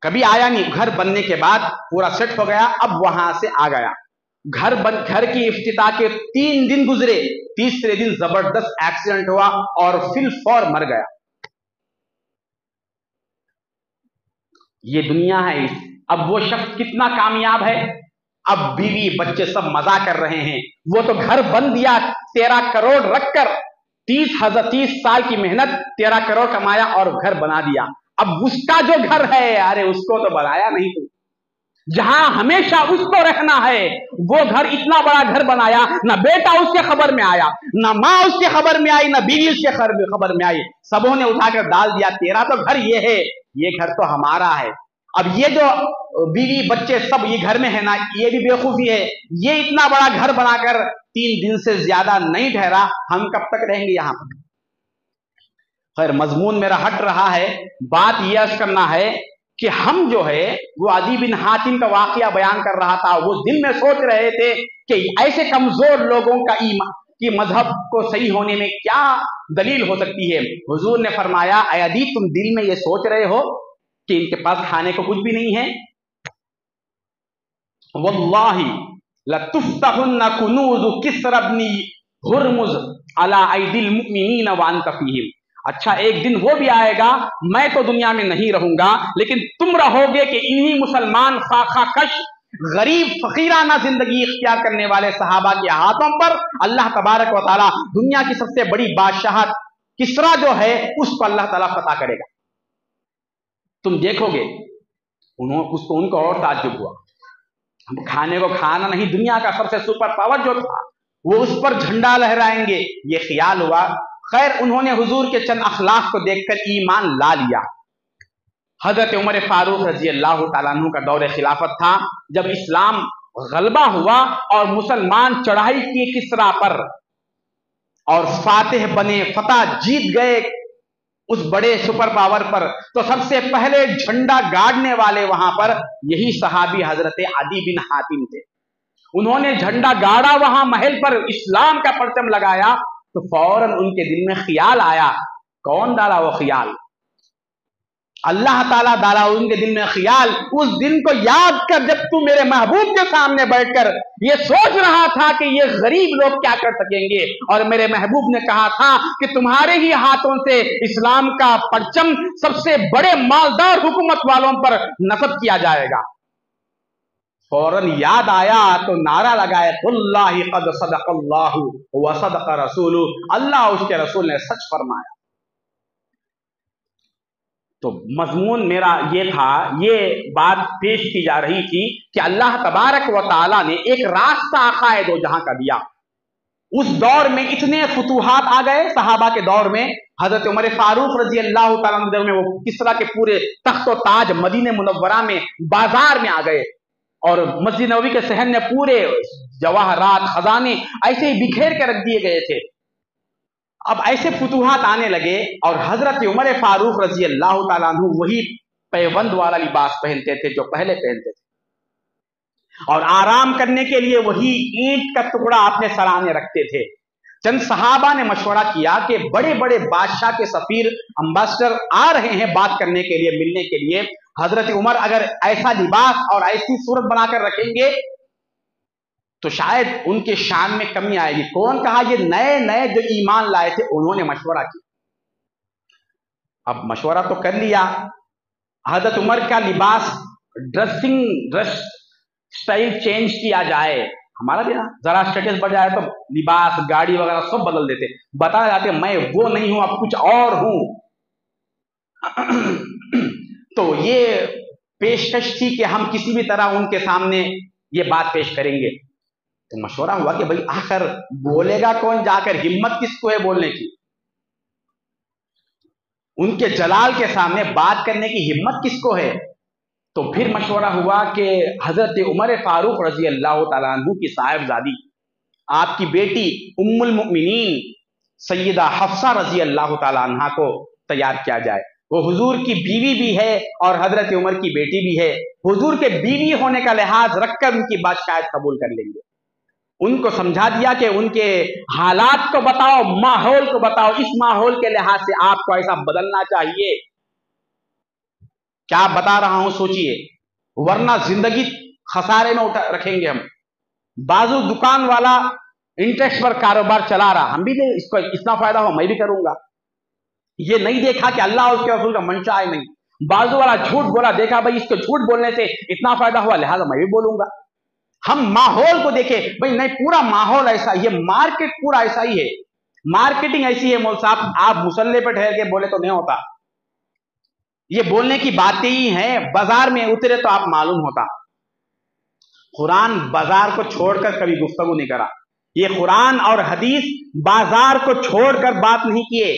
कभी आया नहीं। घर बनने के बाद पूरा सेट हो गया, अब वहां से आ गया। घर की इफ्तिताह के 3 दिन गुजरे, तीसरे दिन जबरदस्त एक्सीडेंट हुआ और फिल फौर मर गया। ये दुनिया है। अब वो शख्स कितना कामयाब है, अब बीवी बच्चे सब मजा कर रहे हैं। वो तो घर बन दिया 13 करोड़ रखकर, 30 साल की मेहनत, 13 करोड़ कमाया और घर बना दिया। अब उसका जो घर है, अरे उसको तो बनाया नहीं तू, जहां हमेशा उसको रहना है, वो घर इतना बड़ा घर बनाया, ना बेटा उसके खबर में आया, ना माँ उसके खबर में आई, ना बीवी उसके खबर में आई, सबों ने उठाकर डाल दिया, तेरा तो घर ये है, ये घर तो हमारा है। अब ये जो बीवी बच्चे सब ये घर में है ना, ये भी बेवकूफी है, ये इतना बड़ा घर बनाकर 3 दिन से ज्यादा नहीं ठहरा, हम कब तक रहेंगे यहां पर। खैर, मजमून मेरा हट रहा है, बात यह करना है कि हम जो है, वो अदी बिन हातिम का वाकया बयान कर रहा था, वो दिल में सोच रहे थे कि ऐसे कमजोर लोगों का ईमान, कि मजहब को सही होने में क्या दलील हो सकती है। हुजूर ने फरमाया, अयदी तुम दिल में ये सोच रहे हो कि इनके पास खाने को कुछ भी नहीं है, वल्लाही लतुफ्तहुन्ना कुनूज़ किस्रा इब्न हुर्मुज़ अला ऐदिल मुमिनीन व अंत फीहिम। अच्छा, एक दिन वो भी आएगा, मैं तो दुनिया में नहीं रहूंगा, लेकिन तुम रहोगे कि इन्हीं मुसलमान खाखा कश गरीब फकीराना जिंदगी इख्तियार करने वाले सहाबा के हाथों पर अल्लाह तबारक व तआला दुनिया की सबसे बड़ी बादशाहत किस्रा जो है उसको अल्लाह ताला फतह करेगा। तुम देखोगे उनको और ताज्जुब हुआ। हम खाने को खाना नहीं, दुनिया का सबसे सुपर पावर जो था वो उस पर झंडा लहराएंगे, ये ख्याल हुआ। खैर, उन्होंने हुजूर के चंद अखलाक को देखकर ईमान ला लिया। हजरत उमर फारूक रजी अल्लाह तआला अन्हु का दौर खिलाफत था, जब इस्लाम गलबा हुआ और मुसलमान चढ़ाई किए किस्रा पर और फातिह बने, फतह जीत गए उस बड़े सुपर पावर पर, तो सबसे पहले झंडा गाड़ने वाले वहां पर यही सहाबी हजरत अदी बिन हातिम थे। उन्होंने झंडा गाड़ा वहां महल पर, इस्लाम का परचम लगाया, तो फौरन उनके दिल में ख्याल आया। कौन डाला वो ख्याल? अल्लाह ताला डाला उनके दिल में ख्याल। उस दिन को याद कर जब तू मेरे महबूब के सामने बैठकर ये सोच रहा था कि ये गरीब लोग क्या कर सकेंगे, और मेरे महबूब ने कहा था कि तुम्हारे ही हाथों से इस्लाम का परचम सबसे बड़े मालदार हुकूमत वालों पर नस्ब किया जाएगा। फौरन याद आया तो नारा लगाया, वल्लाहि क़द सदक़ल्लाहु व सदक़ रसूलुहु, अल्लाह उसके रसूल ने सच फरमाया। तो मजमून मेरा ये था, ये बात पेश की जा रही थी कि अल्लाह तबारक व तआला ने एक रास्ता आकाए दो जहां का दिया। उस दौर में इतने फुतूहात आ गए, सहाबा के दौर में, हजरत उमर फारूक रजी अल्लाह तआला अन्हु में वो किस्रा के पूरे तख्त व ताज मदीने मुनव्वरा में बाजार में आ गए, और मस्जिद नबवी के सहन में पूरे जवाहरात खजाने ऐसे ही बिखेर के रख दिए गए थे। अब ऐसे फुतूहात आने लगे और हजरत उमर फारूक रजी अल्लाह तआला अन्हु वही पैबंद वाला लिबास पहनते थे जो पहले पहनते थे, और आराम करने के लिए वही ईंट का टुकड़ा अपने सराहने रखते थे। चंद सहाबा ने मशवरा किया कि बड़े बड़े बादशाह के सफीर अम्बासडर आ रहे हैं बात करने के लिए, मिलने के लिए, हजरत उमर अगर ऐसा लिबास और ऐसी सूरत बनाकर रखेंगे तो शायद उनके शान में कमी आएगी। कौन कहा? ये नए नए जो ईमान लाए थे उन्होंने मशवरा किया। अब मशवरा तो कर लिया, हजरत उमर का लिबास, ड्रेस स्टाइल चेंज किया जाए। हमारा भी ना जरा स्टेटस बढ़ जाए तो लिबास, गाड़ी वगैरह सब बदल देते, बता जाते मैं वो नहीं हूं, अब कुछ और हूं। तो ये पेशकश थी कि हम किसी भी तरह उनके सामने ये बात पेश करेंगे। तो मशवरा हुआ कि भाई आखिर बोलेगा कौन जाकर, हिम्मत किसको है बोलने की, उनके जलाल के सामने बात करने की हिम्मत किसको है। तो फिर मशवरा हुआ कि हजरत उमर फारूक रजी अल्लाह तआला अन्हु की साहिबजादी, आपकी बेटी उम्मुल मुमिनीन सैयदा हफ्सा रजी अल्लाह तआला अन्हा को तैयार किया जाए। वो हुजूर की बीवी भी है और हजरत उमर की बेटी भी है। हुजूर के बीवी होने का लिहाज रखकर उनकी बात शायद कबूल कर लेंगे। उनको समझा दिया कि उनके हालात को बताओ, माहौल को बताओ, इस माहौल के लिहाज से आपको ऐसा बदलना चाहिए। क्या बता रहा हूं सोचिए, वरना जिंदगी खसारे में रखेंगे हम। बाजू दुकान वाला इंटरेस्ट पर कारोबार चला रहा, हम भी इसको इतना फायदा हो मैं भी करूंगा, ये नहीं देखा कि अल्लाह और उसके रसूल का मंशा है। नहीं, बाजू वाला झूठ बोला, देखा भाई इसको झूठ बोलने से इतना फायदा हुआ, लिहाजा मैं भी बोलूंगा। हम माहौल को देखे, भाई नहीं पूरा माहौल ऐसा, ये मार्केट पूरा ऐसा ही है, मार्केटिंग ऐसी है। मौल साहब, आप मुसल्ले पे ठहर के बोले तो नहीं होता, ये बोलने की बातें ही हैं, बाजार में उतरे तो आप मालूम होता। कुरान बाजार को छोड़कर कभी गुफ्तगू नहीं करा, ये कुरान और हदीस बाजार को छोड़कर बात नहीं किए,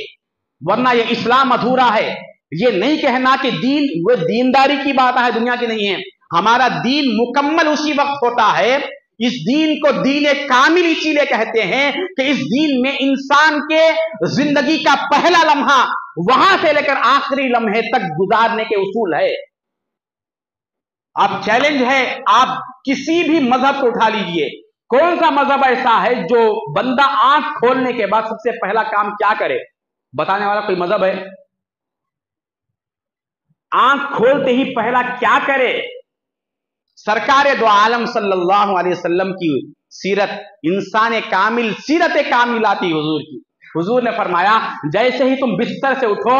वरना ये इस्लाम अधूरा है। ये नहीं कहना कि दीन वो दीनदारी की बात है, दुनिया की नहीं है। हमारा दीन मुकम्मल उसी वक्त होता है। इस दीन को दीन कामिल इसीलिए कहते हैं कि इस दीन में इंसान के जिंदगी का पहला लम्हा वहां से लेकर आखिरी लम्हे तक गुजारने के उसूल है। अब चैलेंज है, आप किसी भी मजहब को उठा लीजिए, کون سا مذہب ایسا ہے جو بندہ آنکھ کھولنے کے بعد سب سے پہلا کام کیا کرے؟ بتانے والا کوئی مذہب ہے؟ آنکھ کھولتے ہی پہلا کیا کرے؟ سرکار دو عالم صلی اللہ علیہ وسلم کی سیرت، انسان کامل، سیرت کاملہ تھی حضور کی. حضور نے فرمایا جیسے ہی تم بستر سے اٹھو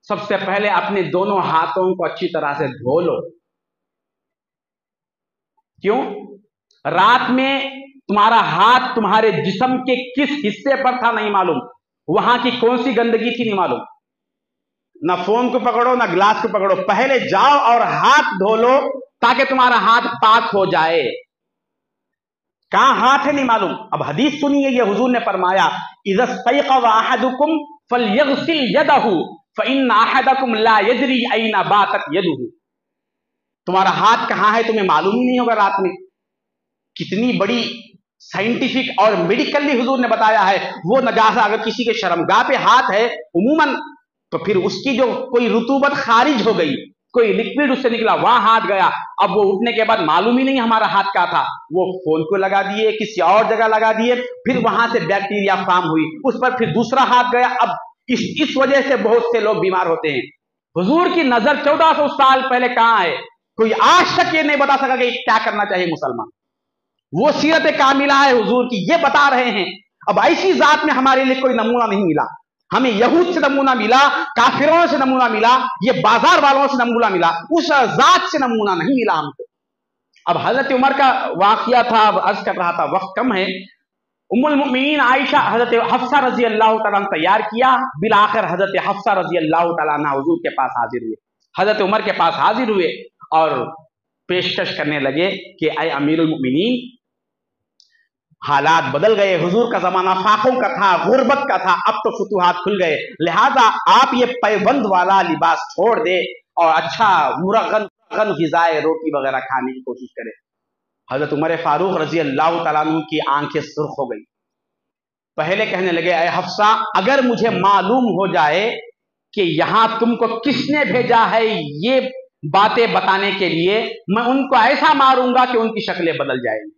سب سے پہلے اپنے دونوں ہاتھوں کو اچھی طرح سے دھو لو. کیوں؟ رات میں تمہارا ہاتھ تمہارے جسم کے کس حصے پر تھا نہیں معلوم، وہاں کی کون سی گندگی تھی نہیں معلوم. نہ فون کو پکڑو نہ گلاس کو پکڑو، پہلے جاؤ اور ہاتھ دھو لو تاکہ تمہارا ہاتھ پاک ہو جائے. کہاں ہاتھ ہے نہیں معلوم. اب حدیث سنیے، یہ حضور نے فرمایا اذا استيقظ احدكم فليغسل يده فان احدكم لا يدري اين باتت يده. تمہارا ہاتھ کہاں ہے تمہیں معلوم ہی نہیں ہوگا رات میں. کتنی بڑی سائنٹیفک اور میڈیکلی حضور نے بتایا ہے. وہ نجاسہ اگر کسی کے شرمگاہ پہ ہاتھ ہے عموماً تو پھر اس کی جو کوئی رطوبت خارج ہو گئی، کوئی لکوڈ اس سے نکلا، وہاں ہاتھ گیا، اب وہ اٹھنے کے بعد معلوم ہی نہیں ہمارا ہاتھ کیا تھا، وہ فون کو لگا دیے، کسی اور جگہ لگا دیے، پھر وہاں سے بیکٹیریا فارم ہوئی، اس پر پھر دوسرا ہاتھ گیا. اب اس وجہ سے بہت سے لوگ بیمار ہوتے ہیں. حضور کی نظر 1400 سال پہلے کہاں ہے؟ کوئی آج تک یہ نہیں بتا سکا کہ کیا کرنا چاہیے مسلمان. وہ سیرت کاملہ ہے حضور کی، یہ بتا رہے ہیں. اب ایسی ذات میں ہمارے لیے کوئی نمونہ نہیں ملا. ہمیں یہود سے نمونہ ملا، کافروں سے نمونہ ملا، یہ بازار والوں سے نمونہ ملا، اس ذات سے نمونہ نہیں ملا ہم کو. اب حضرت عمر کا واقعہ تھا، اب عرض کر رہا تھا، وقت کم ہے. ام المؤمنین عائشہ حضرت حفصہ رضی اللہ تعالیٰ عنہ تیار کیا، بالآخر حضرت حفصہ رضی اللہ تعالیٰ عنہ حضور کے پاس حاضر ہوئے، حضرت عمر کے پاس حاضر ہوئے اور پیشکش کرنے لگے کہ اے امیر المؤمنین، حالات بدل گئے، حضور کا زمانہ فاقوں کا تھا، غربت کا تھا، اب تو فتوحات کھل گئے، لہذا آپ یہ پیوند والا لباس چھوڑ دے اور اچھا مرغن غذائے روٹی وغیرہ کھانے کی کوشش کرے. حضرت عمر فاروق رضی اللہ تعالیٰ عنہ کی آنکھیں سرخ ہو گئی. پہلے کہنے لگے اے حفصہ، اگر مجھے معلوم ہو جائے کہ یہاں تم کو کس نے بھیجا ہے یہ باتیں بتانے کے لیے، میں ان کو ایسا ماروں گا کہ ان کی شکلیں بدل جائیں گی.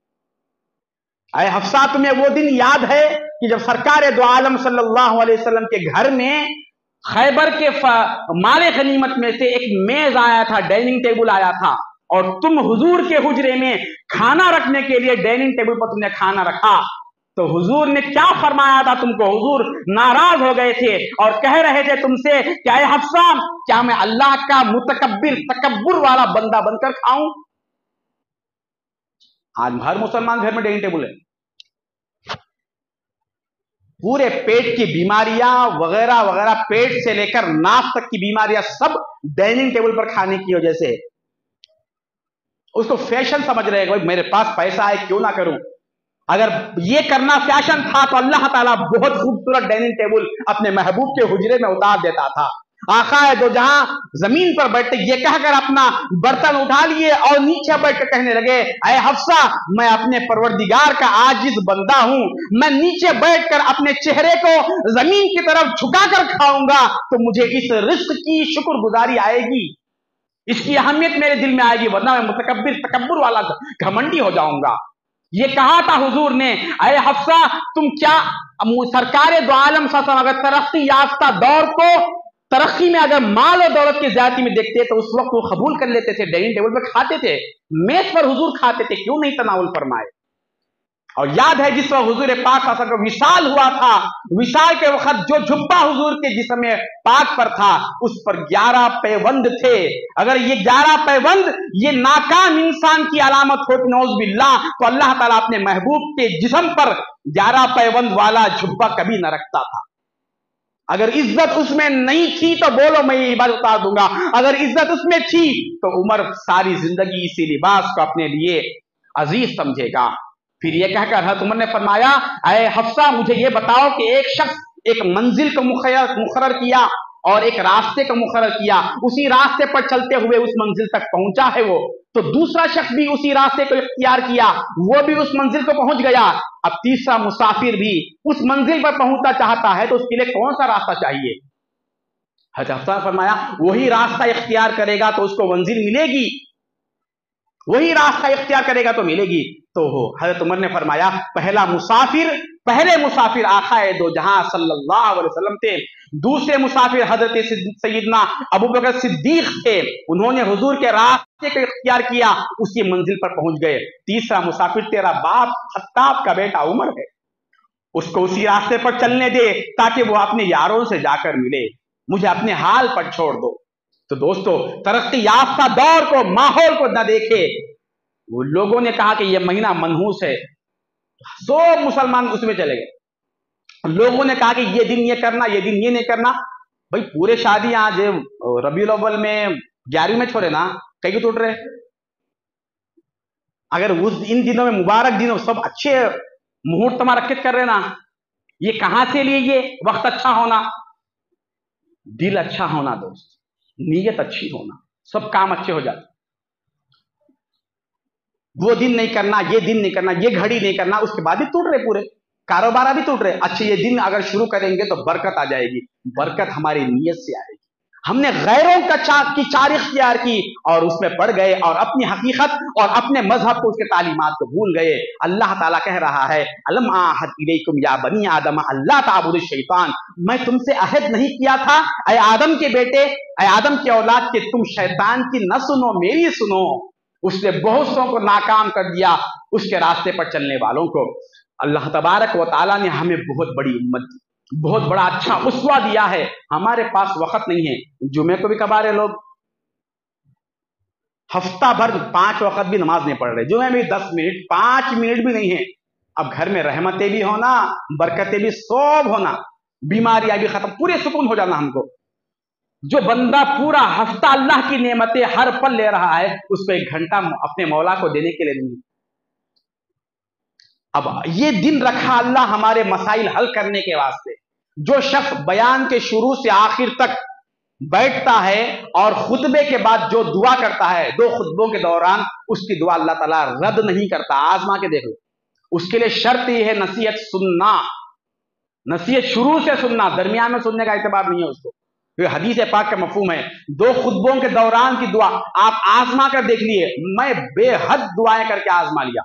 اے حفصہ، تمہیں وہ دن یاد ہے کہ جب سرکار دو عالم صلی اللہ علیہ وسلم کے گھر میں خیبر کے مال غنیمت میں سے ایک میز آیا تھا، ڈائننگ ٹیبل آیا تھا، اور تم حضور کے حجرے میں کھانا رکھنے کے لیے ڈائننگ ٹیبل پر تم نے کھانا رکھا تو حضور نے کیا فرمایا تھا تم کو؟ حضور ناراض ہو گئے تھے اور کہہ رہے تھے تم سے کہ اے حفصہ، کیا میں اللہ کا متکبر تکبر والا بندہ بن کر کھاؤں؟ آج ہر مسلمان گھر میں ڈائننگ ٹیبل ہے. پورے پیٹ کی بیماریاں وغیرہ وغیرہ، پیٹ سے لے کر ناف تک کی بیماریاں سب ڈائننگ ٹیبل پر کھانے کی وجہ سے. اس کو فیشن سمجھ رہے ہیں، میرے پاس پیسہ ہے کیوں نہ کروں. اگر یہ کرنا فیشن تھا تو اللہ تعالیٰ بہت خوبصورت ڈائننگ ٹیبل اپنے محبوب کے حجرے میں اتار دیتا تھا. آقا دو جہاں زمین پر بیٹھے یہ کہہ کر اپنا برتن اٹھا لیے اور نیچے بیٹھ کر کہنے لگے اے حفصہ، میں اپنے پروردگار کا عاجز بندہ ہوں، میں نیچے بیٹھ کر اپنے چہرے کو زمین کی طرف جھکا کر کھاؤں گا تو مجھے اس رزق کی شکر گزاری آئے گی، اس کی اہمیت میرے دل میں آئے گی، ورنہ میں متکبر تکبر والا گھمنڈی ہو جاؤں گا. یہ کہا تھا حضور نے اے حفصہ، تم کیا سرکار دو عالم صلی اللہ علیہ وسلم اگر ترقی یافتہ دور کو ترقی میں اگر مال اور دولت کی زیادتی میں دیکھتے تو اس وقت وہ قبول کر لیتے تھے، ڈائننگ ٹیبل پر کھاتے تھے، میز پر حضور کھاتے تھے، کیوں نہیں تناول فرمائے؟ اور یاد ہے جس وقت حضور پاک صلی اللہ علیہ وسلم کا وصال ہوا تھا، وصال کے وقت جو جھبا حضور کے جسم پاک پر تھا اس پر 11 پیوند تھے. اگر یہ 11 پیوند یہ ناکام انسان کی علامت ہوتی نعوذ باللہ تو اللہ تعالیٰ اپنے محبوب کے جسم پر 11 پیوند والا جھبا کبھی نہ رکھتا تھا. اگر عزت اس میں نہیں تھی تو بولو میں یہ بات اتار دوں گا، اگر عزت اس میں تھی تو عمر ساری زندگی اسی لباس کو اپنے لیے عزیز سمجھے گا. پھر یہ کہہ کر حضرت عمر نے فرمایا اے حفصہ، مجھے یہ بتاؤ کہ ایک شخص ایک منزل کو مقرر کیا اور ایک راستے کو مقرر کیا، اسی راستے پر چلتے ہوئے اس منزل تک پہنچا ہے وہ، تو دوسرا شخص بھی اسی راستے کو اختیار کیا، وہ بھی اس منزل کو پہنچ گیا. اب تیسرا مسافر بھی اس منزل پر پہنچنا چاہتا ہے تو اس کے لیے کون سا راستہ چاہیے؟ حضرت حفصہ نے فرمایا وہی راستہ اختیار کرے گا تو اس کو منزل ملے گی. وہی راستہ اختیار کرے گا تو ملے گی۔ تو حضرت عمر نے فرمایا پہلے مسافر آقا دو جہاں صلی اللہ علیہ وسلم تھے، دوسرے مسافر حضرت سیدنا ابوبکر صدیق تھے، انہوں نے حضور کے راستے کو اختیار کیا، اسی منزل پر پہنچ گئے۔ تیسرا مسافر تیرا باپ خطاب کا بیٹا عمر ہے، اس کو اسی راستے پر چلنے دے تاکہ وہ اپنے یاروں سے جا کر ملے، مجھے اپنے حال پر چھوڑ دو۔ تو دوستو، ترقی یافتہ دور کو، ماحول کو نہ دیکھے، وہ لوگوں نے کہا کہ یہ مہینہ منحوس ہے، سب مسلمان اس میں چلے گئے۔ لوگوں نے کہا کہ یہ دن یہ کرنا، یہ دن یہ نہیں کرنا۔ بھائی پورے شادیاں ربیع الاول میں 11ویں میں چھوڑے نا، کہیں ٹوٹ رہے۔ اگر ان دنوں میں مبارک دنوں سب اچھے مہورت میں رکھت کر رہے نا، یہ کہاں سے لیے؟ یہ وقت اچھا ہونا، دل اچھا ہونا، دوست نیت اچھی ہونا، سب کام اچھے ہو جاتے۔ وہ دن نہیں کرنا، یہ دن نہیں کرنا، یہ گھڑی نہیں کرنا، اس کے بعد بھی ٹوٹ رہے، پورے کاروبار بھی ٹوٹ رہے۔ اچھا یہ دن اگر شروع کریں گے تو برکت آ جائے گی، برکت ہماری نیت سے آئے گی۔ ہم نے غیروں کی چار اختیار کی اور اس میں پڑ گئے اور اپنی حقیقت اور اپنے مذہب کو، اس کے تعلیمات کو بھول گئے۔ اللہ تعالیٰ کہہ رہا ہے الم اعہد الیکم یا بنی آدم اللہ تعبدوا الشیطان، میں تم سے عہد نہیں کیا تھا اے آدم کے بیٹے، اے آدم کے اولاد، کہ تم شیطان کی نہ سنو، میری سنو۔ اس نے بہت سو کو ناکام کر دیا، اس کے راستے پر چلنے والوں کو۔ اللہ تبارک و تعالیٰ نے ہمیں بہت بڑی امت دی، بہت بڑا اچھا اسوہ دیا ہے۔ ہمارے پاس وقت نہیں ہے، جمعے کو بھی کبارے لوگ ہفتہ بھر 5 وقت بھی نماز نہیں پڑھ رہے، جمعے میں 10 منٹ 5 منٹ بھی نہیں ہے۔ اب گھر میں رحمتیں بھی ہونا، برکتیں بھی سب ہونا، بیماریاں بھی ختم، پورے سکون ہو جانا ہم کو۔ جو بندہ پورا ہفتہ اللہ کی نعمتیں ہر پل لے رہا ہے، اس کو 1 گھنٹہ اپنے مولا کو دینے کے لیے نہیں۔ اب یہ دن رکھا اللہ ہمارے مسائل حل کرنے کے واسطے۔ جو شخص بیان کے شروع سے آخر تک بیٹھتا ہے اور خطبے کے بعد جو دعا کرتا ہے 2 خطبوں کے دوران، اس کی دعا اللہ تعالیٰ رد نہیں کرتا۔ آزما کے دیکھ لو۔ اس کے لیے شرط یہ ہے نصیحت سننا، نصیحت شروع سے سننا، درمیان میں سننے کا اعتبار نہیں ہے اس کو۔ یہ حدیث پاک کا مفہوم ہے۔ 2 خطبوں کے دوران کی دعا آپ آزما کر دیکھ لیے، میں بے حد دعائیں کر کے آزما لیا،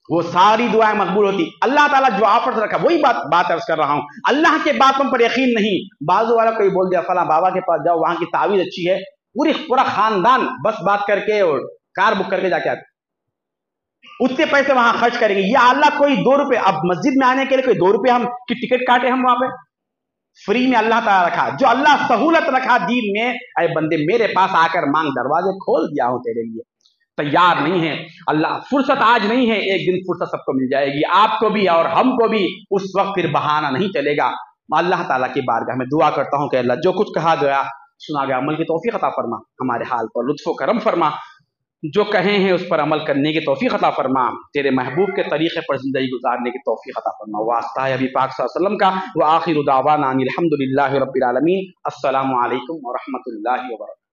وہ ساری دعائیں مقبول ہوتی۔ اللہ تعالیٰ جو آپ پر رکھا، وہی بات عرض کر رہا ہوں، اللہ کے باتوں پر یقین نہیں۔ بعض والا کوئی بول دیا فلاں بابا کے پاس جاؤ، وہاں کی تعویذ اچھی ہے، پورا خاندان بس بات کر کے اور کار بک کر کے جا کے آتے، اتنے پیسے وہاں خرچ کریں گے۔ یا اللہ کوئی 2 روپے، اب مسجد میں آنے کے لیے کوئی 2 روپے ہم کی ٹکٹ کاٹے، ہم وہاں پہ فری میں اللہ تعالیٰ رکھا، جو اللہ سہولت رکھا دین میں، اے بندے میرے پاس آ کر مانگ، دروازے کھول دیا ہوں تیرے لیے۔ تیار نہیں ہے اللہ، فرصت آج نہیں ہے، ایک دن فرصت سب کو مل جائے گی، آپ کو بھی اور ہم کو بھی، اس وقت پھر بہانہ نہیں چلے گا۔ اللہ تعالیٰ کی بارگاہ میں دعا کرتا ہوں کہ اللہ جو کچھ کہا گیا سنا گیا عمل کی توفیق عطا فرما، ہمارے حال پر لطف و کرم فرما، جو کہیں ہیں اس پر عمل کرنے کی توفیق عطا فرما، تیرے محبوب کے طریقے پر زندگی گزارنے کی توفیق عطا فرما۔ واسطہ ہے ابھی پاک صلی اللہ علیہ وسلم کا، وآخر دعوانا ان الحمد للہ رب العالمین۔ السلام علیکم ورحمۃ اللہ وبرکاتہ۔